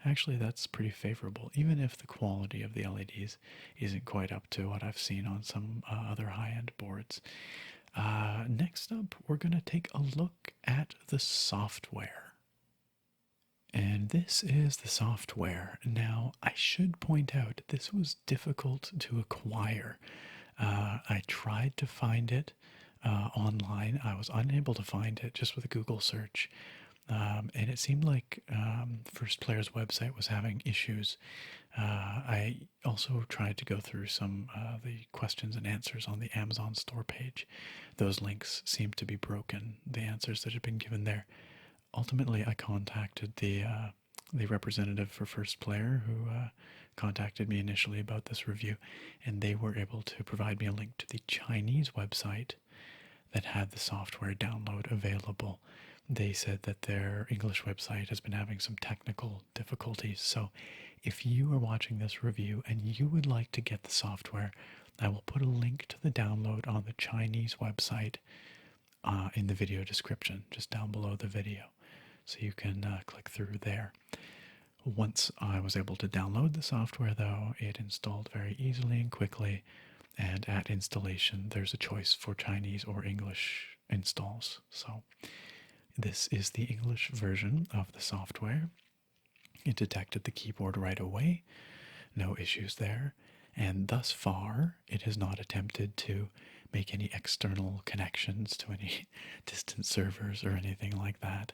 actually, that's pretty favorable, even if the quality of the LEDs isn't quite up to what I've seen on some other high-end boards. Next up, we're going to take a look at the software. And this is the software. Now, I should point out, this was difficult to acquire. I tried to find it online. I was unable to find it just with a Google search. And it seemed like 1STPLAYER's website was having issues. I also tried to go through some of the questions and answers on the Amazon store page. Those links seemed to be broken, the answers that had been given there. Ultimately, I contacted the representative for 1STPLAYER who contacted me initially about this review, and they were able to provide me a link to the Chinese website that had the software download available. They said that their English website has been having some technical difficulties, so if you are watching this review and you would like to get the software, I will put a link to the download on the Chinese website in the video description, just down below the video. So you can click through there. Once I was able to download the software, though, it installed very easily and quickly. And at installation, there's a choice for Chinese or English installs. So this is the English version of the software. It detected the keyboard right away. No issues there. And thus far, it has not attempted to make any external connections to any distant servers or anything like that.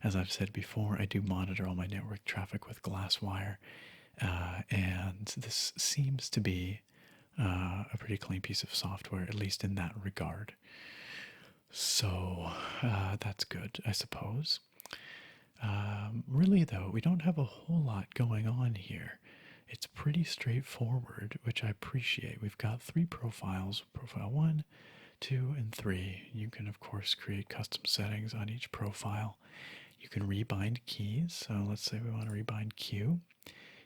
As I've said before, I do monitor all my network traffic with Glasswire, and this seems to be a pretty clean piece of software, at least in that regard. So that's good, I suppose. Really, though, we don't have a whole lot going on here. It's pretty straightforward, which I appreciate. We've got 3 profiles, profile 1, 2, and 3. You can, of course, create custom settings on each profile. You can rebind keys. So let's say we want to rebind Q.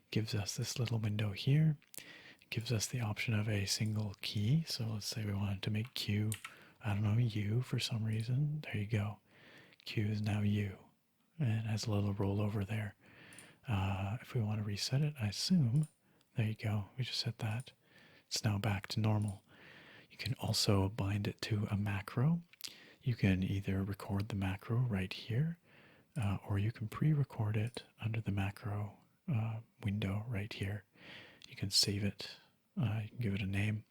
Gives us this little window here. It gives us the option of a single key. So let's say we wanted to make Q, I don't know, U for some reason. There you go. Q is now U. And it has a little rollover there. If we want to reset it, I assume, there you go, we just set that. It's now back to normal. You can also bind it to a macro. You can either record the macro right here, or you can pre-record it under the macro window right here. You can save it, you can give it a name,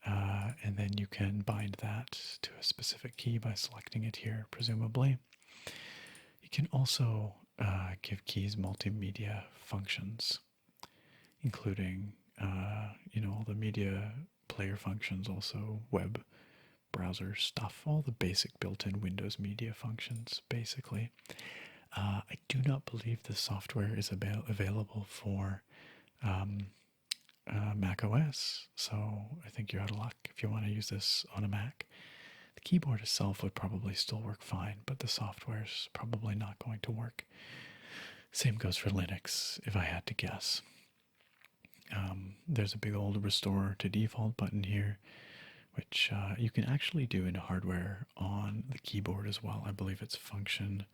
and then you can bind that to a specific key by selecting it here, presumably. You can also give keys multimedia functions, including, all the media player functions, also web browser stuff, all the basic built-in Windows media functions, basically. I do not believe this software is available for Mac OS, so I think you're out of luck if you want to use this on a Mac. The keyboard itself would probably still work fine, but the software is probably not going to work. Same goes for Linux, if I had to guess. There's a big old restore to default button here, which you can actually do in hardware on the keyboard as well. I believe it's function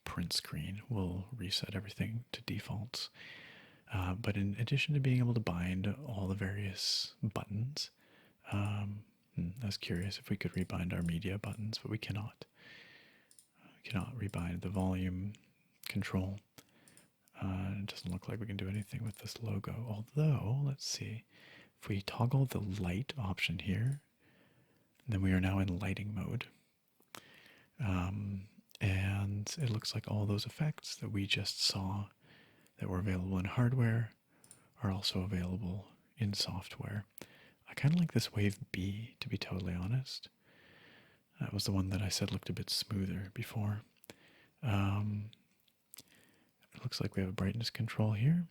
print screen will reset everything to defaults. But in addition to being able to bind all the various buttons, I was curious if we could rebind our media buttons, but we cannot. We cannot rebind the volume control. It doesn't look like we can do anything with this logo. Although, let's see. If we toggle the light option here, then we are now in lighting mode. And it looks like all those effects that we just saw that were available in hardware are also available in software. I kind of like this Wave B, to be totally honest. That was the one that I said looked a bit smoother before. It looks like we have a brightness control here,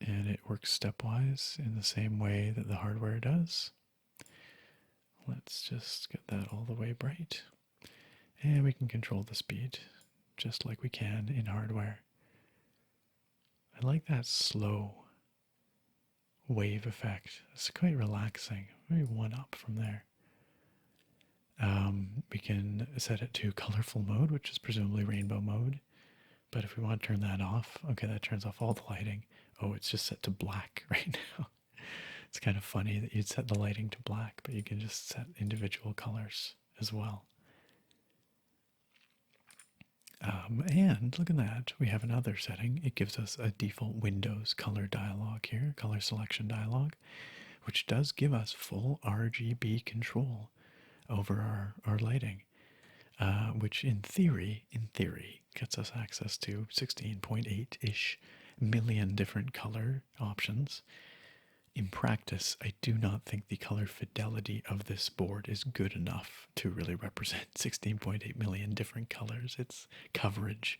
and it works stepwise in the same way that the hardware does. Let's just get that all the way bright. And we can control the speed just like we can in hardware. I like that slow wave effect. It's quite relaxing. Maybe one up from there. We can set it to colorful mode, which is presumably rainbow mode. But if we want to turn that off, okay, that turns off all the lighting. Oh, it's just set to black right now. It's kind of funny that you'd set the lighting to black, but you can just set individual colors as well. And look at that, we have another setting. It gives us a default Windows color dialog here, color selection dialog, which does give us full RGB control over our lighting, which in theory, gets us access to 16.8-ish million different color options. In practice, I do not think the color fidelity of this board is good enough to really represent 16.8 million different colors. Its coverage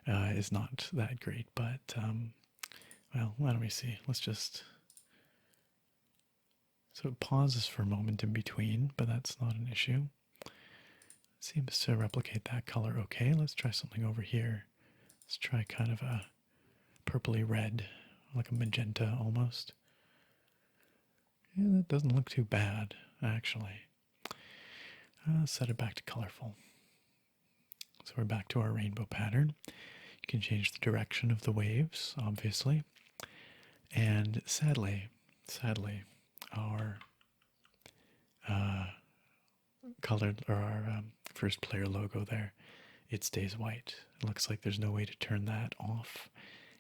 is not that great, but, well, why don't we see? Let's just... So it pauses for a moment in between, but that's not an issue. It seems to replicate that color okay. Let's try something over here. Let's try kind of a purpley red, like a magenta almost. Yeah, that doesn't look too bad, actually. Set it back to colorful. So we're back to our rainbow pattern. You can change the direction of the waves, obviously. And sadly, our colored, or our first player logo there, it stays white. It looks like there's no way to turn that off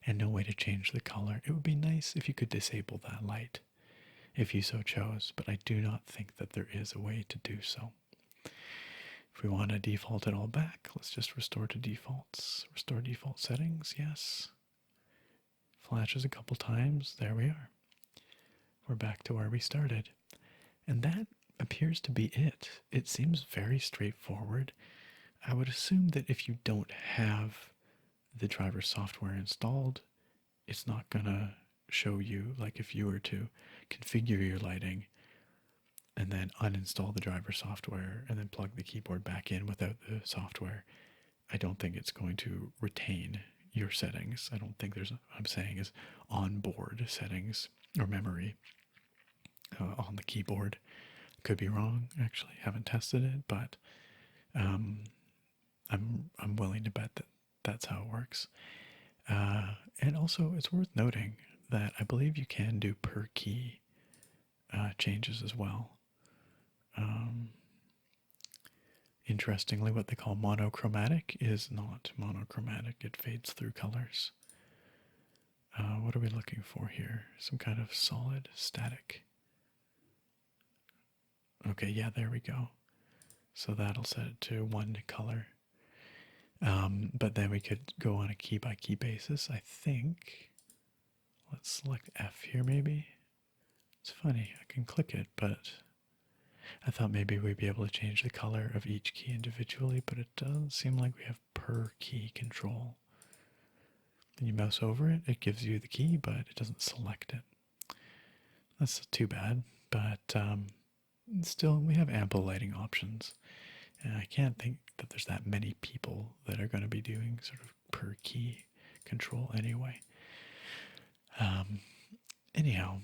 and no way to change the color. It would be nice if you could disable that light, if you so chose, but I do not think that there is a way to do so. If we want to default it all back, let's just restore to defaults. Restore default settings, yes. Flashes a couple times, there we are. We're back to where we started. And that appears to be it. It seems very straightforward. I would assume that if you don't have the driver software installed, it's not gonna show you, like if you were to configure your lighting and then uninstall the driver software and then plug the keyboard back in without the software, I don't think it's going to retain your settings. I don't think there's, what I'm saying is onboard settings or memory on the keyboard. Could be wrong, actually. Haven't tested it, but I'm willing to bet that that's how it works. And also, it's worth noting that I believe you can do per key changes as well. Interestingly, what they call monochromatic is not monochromatic. It fades through colors. What are we looking for here? Some kind of solid static. Okay, yeah, there we go. So that'll set it to one color. But then we could go on a key by key basis, I think. Let's select F here maybe. It's funny, I can click it, but I thought maybe we'd be able to change the color of each key individually, but it does seem like we have per key control. When you mouse over it, it gives you the key, but it doesn't select it. That's too bad, but still, we have ample lighting options. And I can't think that there's that many people that are going to be doing sort of per key control anyway. Anyhow,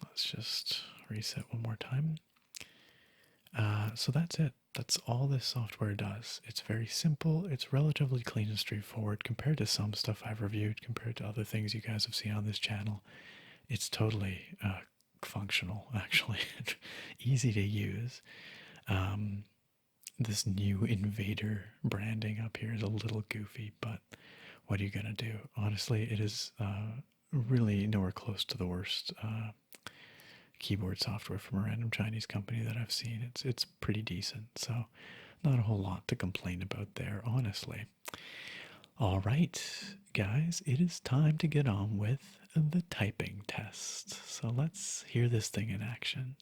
let's just reset one more time. So that's it. That's all this software does. It's very simple. It's relatively clean and straightforward compared to some stuff I've reviewed, compared to other things you guys have seen on this channel. It's totally functional, actually. Easy to use. This new Invader branding up here is a little goofy, but what are you going to do? Honestly, it is really nowhere close to the worst keyboard software from a random Chinese company that I've seen. It's pretty decent. So not a whole lot to complain about there, honestly. All right, guys, it is time to get on with the typing test. So let's hear this thing in action.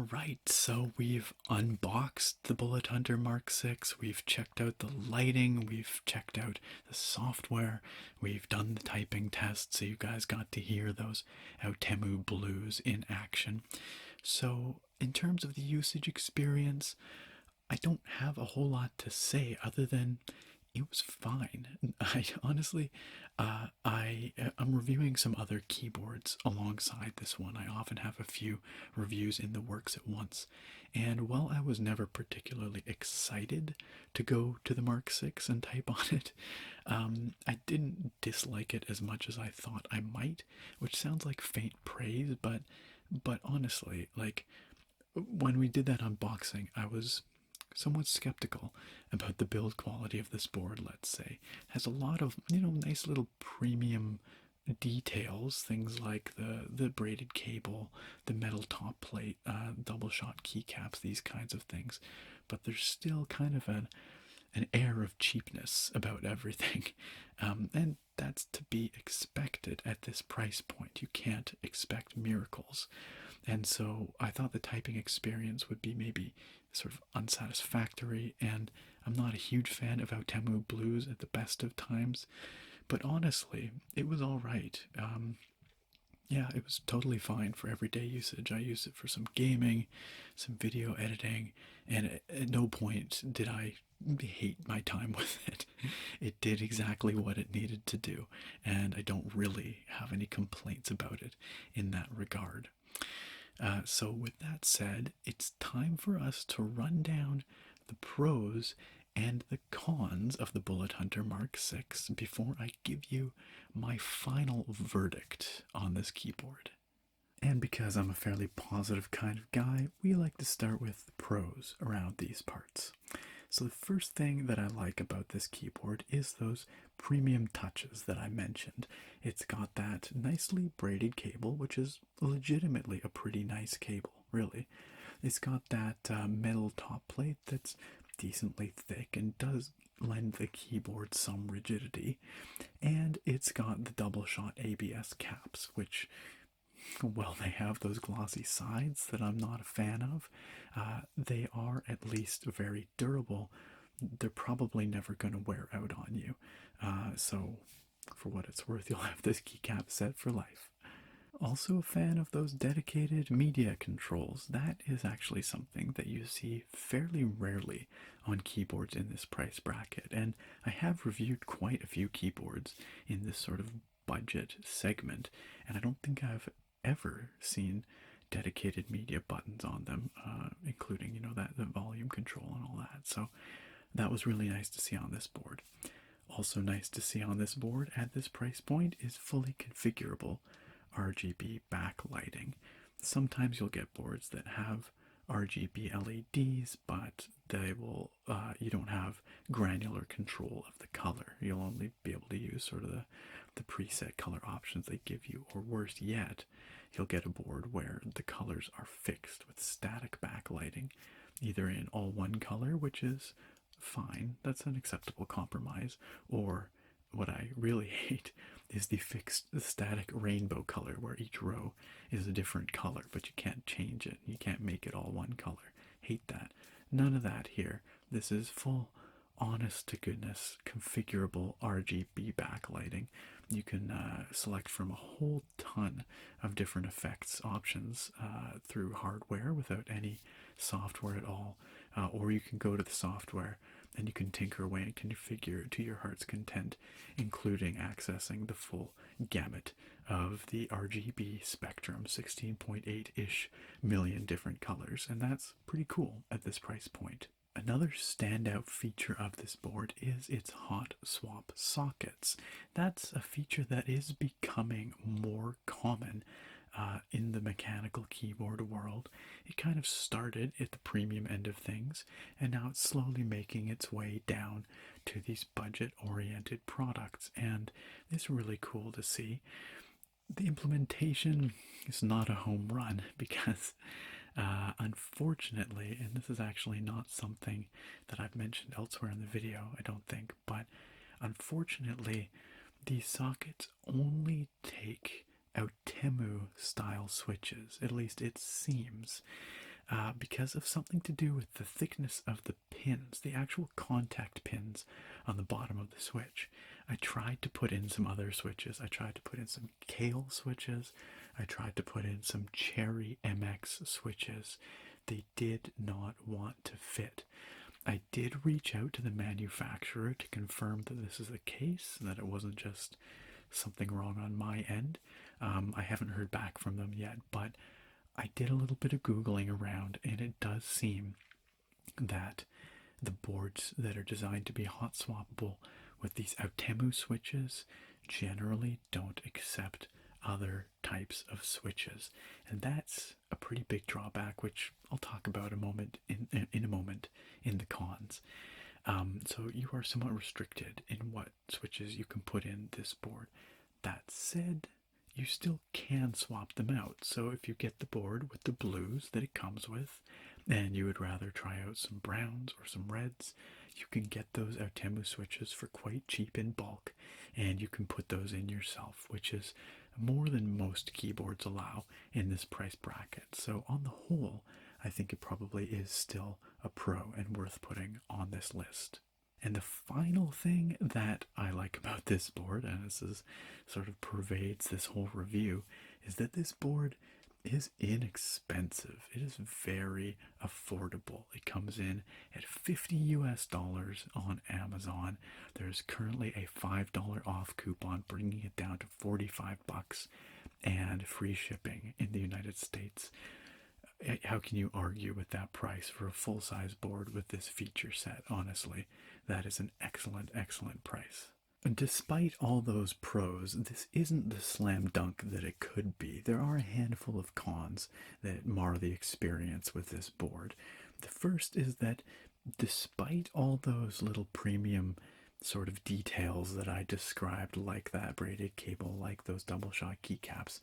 All right, so we've unboxed the Bullet Hunter MK6, we've checked out the lighting, we've checked out the software, we've done the typing test, so you guys got to hear those Outemu blues in action. So, in terms of the usage experience, I don't have a whole lot to say other than it was fine. I honestly, I'm reviewing some other keyboards alongside this one. I often have a few reviews in the works at once, and while I was never particularly excited to go to the MK6 and type on it, I didn't dislike it as much as I thought I might, which sounds like faint praise, but honestly, like when we did that unboxing, I was somewhat skeptical about the build quality of this board, let's say. It has a lot of, nice little premium details, things like the braided cable, the metal top plate, double shot keycaps, these kinds of things. But there's still kind of an air of cheapness about everything. And that's to be expected at this price point. You can't expect miracles. And so I thought the typing experience would be maybe sort of unsatisfactory, and I'm not a huge fan of Outemu blues at the best of times, but honestly, it was all right. Yeah, it was totally fine for everyday usage. I used it for some gaming, some video editing, and at no point did I hate my time with it. It did exactly what it needed to do, and I don't really have any complaints about it in that regard. So with that said, it's time for us to run down the pros and the cons of the Bullet Hunter MK6 before I give you my final verdict on this keyboard. And because I'm a fairly positive kind of guy, we like to start with the pros around these parts. So the first thing that I like about this keyboard is those premium touches that I mentioned. It's got that nicely braided cable, which is legitimately a pretty nice cable, really. It's got that metal top plate that's decently thick and does lend the keyboard some rigidity. And it's got the double shot ABS caps, which, well, they have those glossy sides that I'm not a fan of. They are at least very durable. They're probably never going to wear out on you. So, for what it's worth, you'll have this keycap set for life. Also a fan of those dedicated media controls. That is actually something that you see fairly rarely on keyboards in this price bracket. And I have reviewed quite a few keyboards in this sort of budget segment, and I don't think I've ever seen dedicated media buttons on them, including, that the volume control and all that. So that was really nice to see on this board. Also nice to see on this board at this price point is fully configurable RGB backlighting. Sometimes you'll get boards that have RGB LEDs, but they will you don't have granular control of the color. You'll only be able to use sort of the preset color options they give you, or worse yet, you'll get a board where the colors are fixed with static backlighting, either in all one color, which is fine, that's an acceptable compromise, or what I really hate is the fixed static rainbow color where each row is a different color, but you can't change it. You can't make it all one color. Hate that. None of that here. This is full, honest to goodness, configurable RGB backlighting. You can select from a whole ton of different effects options through hardware without any software at all, or you can go to the software and you can tinker away and configure to your heart's content, including accessing the full gamut of the RGB spectrum, 16.8-ish million different colors, and that's pretty cool at this price point. Another standout feature of this board is its hot swap sockets. That's a feature that is becoming more common in the mechanical keyboard world. It kind of started at the premium end of things, and now it's slowly making its way down to these budget-oriented products, and it's really cool to see. The implementation is not a home run because unfortunately, and this is actually not something that I've mentioned elsewhere in the video, I don't think, but unfortunately, these sockets only take Outemu style switches, at least it seems. because of something to do with the thickness of the pins, the actual contact pins on the bottom of the switch. I tried to put in some other switches. I tried to put in some Kale switches. I tried to put in some Cherry MX switches. They did not want to fit. I did reach out to the manufacturer to confirm that this is the case, that it wasn't just something wrong on my end. I haven't heard back from them yet, but I did a little bit of Googling around, and it does seem that the boards that are designed to be hot swappable with these Outemu switches generally don't accept other types of switches, and that's a pretty big drawback, which I'll talk about in a moment in the cons. So you are somewhat restricted in what switches you can put in this board. That said, you still can swap them out. So if you get the board with the blues that it comes with, and you would rather try out some browns or some reds, you can get those Outemu switches for quite cheap in bulk, and you can put those in yourself, which is more than most keyboards allow in this price bracket. So on the whole, I think it probably is still a pro and worth putting on this list. And the final thing that I like about this board, and this is sort of pervades this whole review, is that this board is inexpensive. It is very affordable. It comes in at $50 on Amazon. There's currently a $5 off coupon, bringing it down to $45 and free shipping in the United States. How can you argue with that price for a full-size board with this feature set? Honestly, that is an excellent, excellent price. And despite all those pros, this isn't the slam dunk that it could be. There are a handful of cons that mar the experience with this board. The first is that despite all those little premium sort of details that I described, like that braided cable, like those double shot keycaps,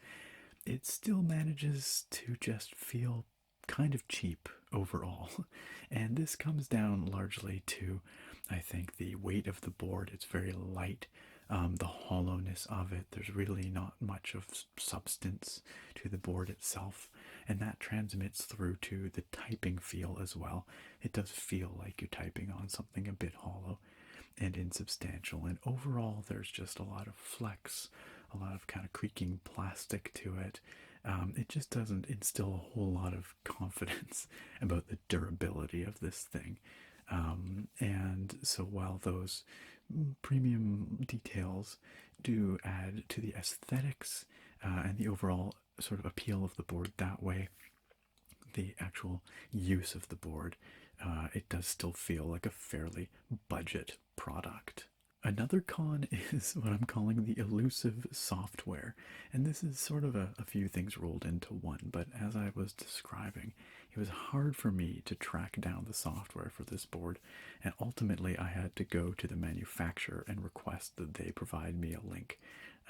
it still manages to just feel kind of cheap overall. And this comes down largely to, I think, the weight of the board. It's very light, the hollowness of it. There's really not much of substance to the board itself, and that transmits through to the typing feel as well. It does feel like you're typing on something a bit hollow and insubstantial, and overall there's just a lot of flex, a lot of kind of creaking plastic to it. It just doesn't instill a whole lot of confidence about the durability of this thing. And so while those premium details do add to the aesthetics and the overall sort of appeal of the board that way, the actual use of the board, it does still feel like a fairly budget product. Another con is what I'm calling the elusive software, and this is sort of a few things rolled into one, but as I was describing, it was hard for me to track down the software for this board, and ultimately I had to go to the manufacturer and request that they provide me a link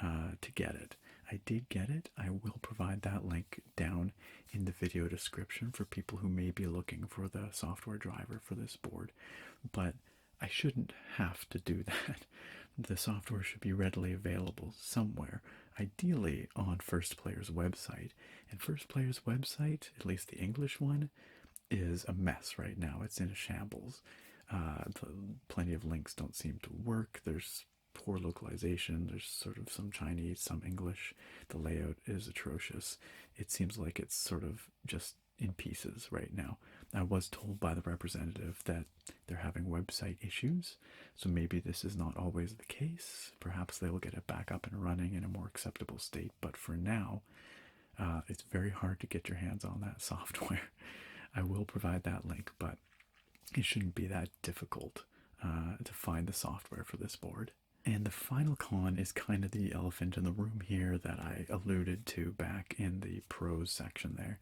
to get it. I did get it. I will provide that link down in the video description for people who may be looking for the software driver for this board, but I shouldn't have to do that. The software should be readily available somewhere, ideally on 1STPLAYER's website. And 1STPLAYER's website, at least the English one, is a mess right now. It's in a shambles. Plenty of links don't seem to work. There's poor localization. There's sort of some Chinese, some English. The layout is atrocious. It seems like it's sort of just in pieces right now. I was told by the representative that they're having website issues, so maybe this is not always the case. Perhaps they will get it back up and running in a more acceptable state, but for now, it's very hard to get your hands on that software. I will provide that link, but it shouldn't be that difficult to find the software for this board. And the final con is kind of the elephant in the room here that I alluded to back in the pros section there.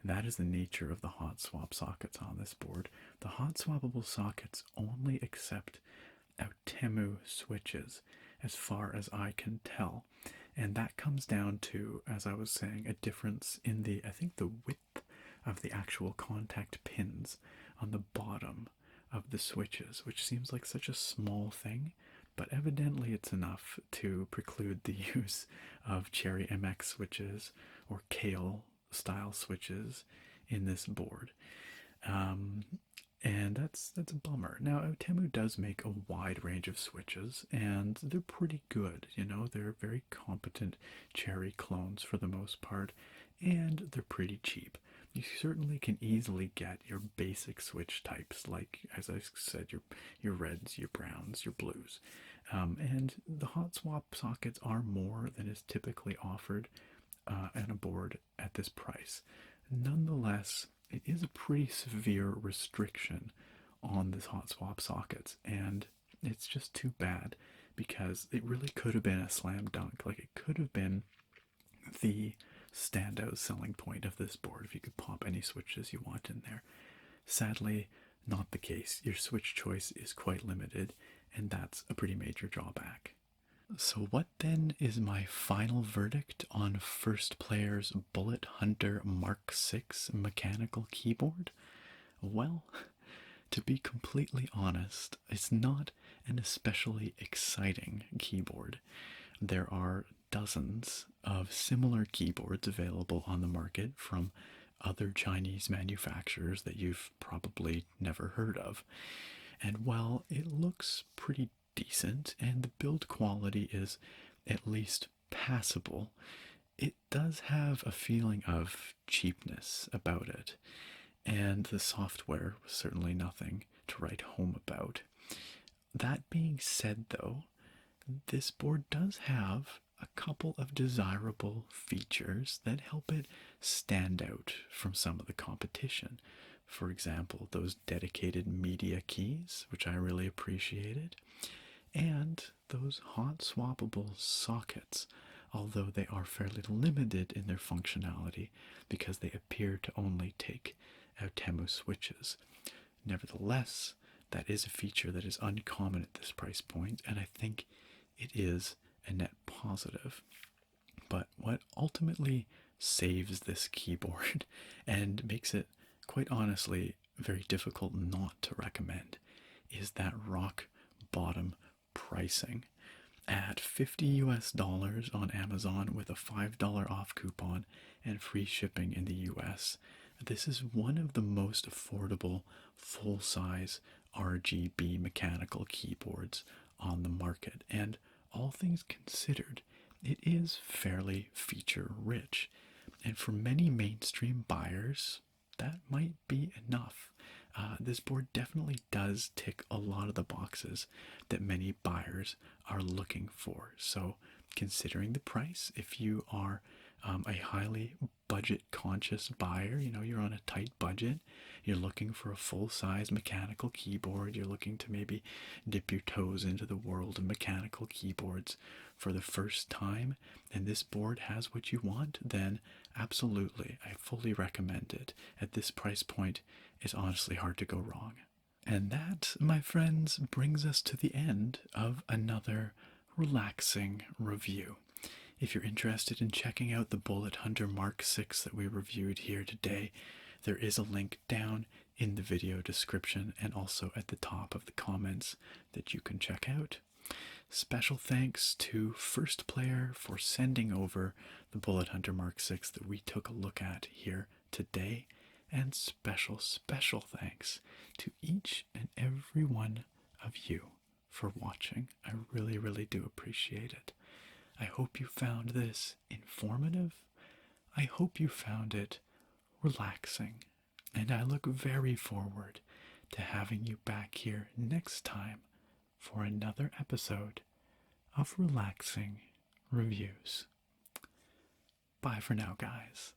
That is the nature of the hot swap sockets on this board. The hot swappable sockets only accept Outemu switches, as far as I can tell. And that comes down to, as I was saying, a difference in the, I think, the width of the actual contact pins on the bottom of the switches, which seems like such a small thing, but evidently it's enough to preclude the use of Cherry MX switches or Kale style switches in this board. And that's a bummer. Now, Temu does make a wide range of switches, and they're pretty good. You know, they're very competent Cherry clones for the most part, and they're pretty cheap. You certainly can easily get your basic switch types, like, as I said, your reds, your browns, your blues. And the hot swap sockets are more than is typically offered on a board at this price. Nonetheless, it is a pretty severe restriction on this hot swap sockets, and it's just too bad because it really could have been a slam dunk. Like, it could have been the standout selling point of this board if you could pop any switches you want in there. Sadly, not the case. Your switch choice is quite limited, and that's a pretty major drawback. So what then is my final verdict on 1STPLAYER's Bullet Hunter MK6 mechanical keyboard? Well, to be completely honest, it's not an especially exciting keyboard. There are dozens of similar keyboards available on the market from other Chinese manufacturers that you've probably never heard of. And while it looks pretty decent and the build quality is at least passable, it does have a feeling of cheapness about it. And the software was certainly nothing to write home about. That being said, though, this board does have a couple of desirable features that help it stand out from some of the competition. For example, those dedicated media keys, which I really appreciated, and those hot swappable sockets, although they are fairly limited in their functionality because they appear to only take out Temu switches. Nevertheless, that is a feature that is uncommon at this price point, and I think it is a net positive. But what ultimately saves this keyboard and makes it, quite honestly, very difficult not to recommend is that rock bottom pricing. At $50 on Amazon with a $5 off coupon and free shipping in the US, this is one of the most affordable full-size RGB mechanical keyboards on the market, and all things considered, it is fairly feature-rich, and for many mainstream buyers, that might be enough. This board definitely does tick a lot of the boxes that many buyers are looking for. So considering the price, if you are a highly budget conscious buyer, you know, you're on a tight budget, you're looking for a full-size mechanical keyboard, you're looking to maybe dip your toes into the world of mechanical keyboards for the first time, and this board has what you want, then absolutely, I fully recommend it. At this price point, it's honestly hard to go wrong. And that, my friends, brings us to the end of another relaxing review. If you're interested in checking out the Bullet Hunter MK6 that we reviewed here today, there is a link down in the video description and also at the top of the comments that you can check out. Special thanks to 1STPLAYER for sending over the Bullet Hunter MK6 that we took a look at here today. And special thanks to each and every one of you for watching. I really, really do appreciate it. I hope you found this informative. I hope you found it relaxing. And I look very forward to having you back here next time for another episode of Relaxing Reviews. Bye for now, guys.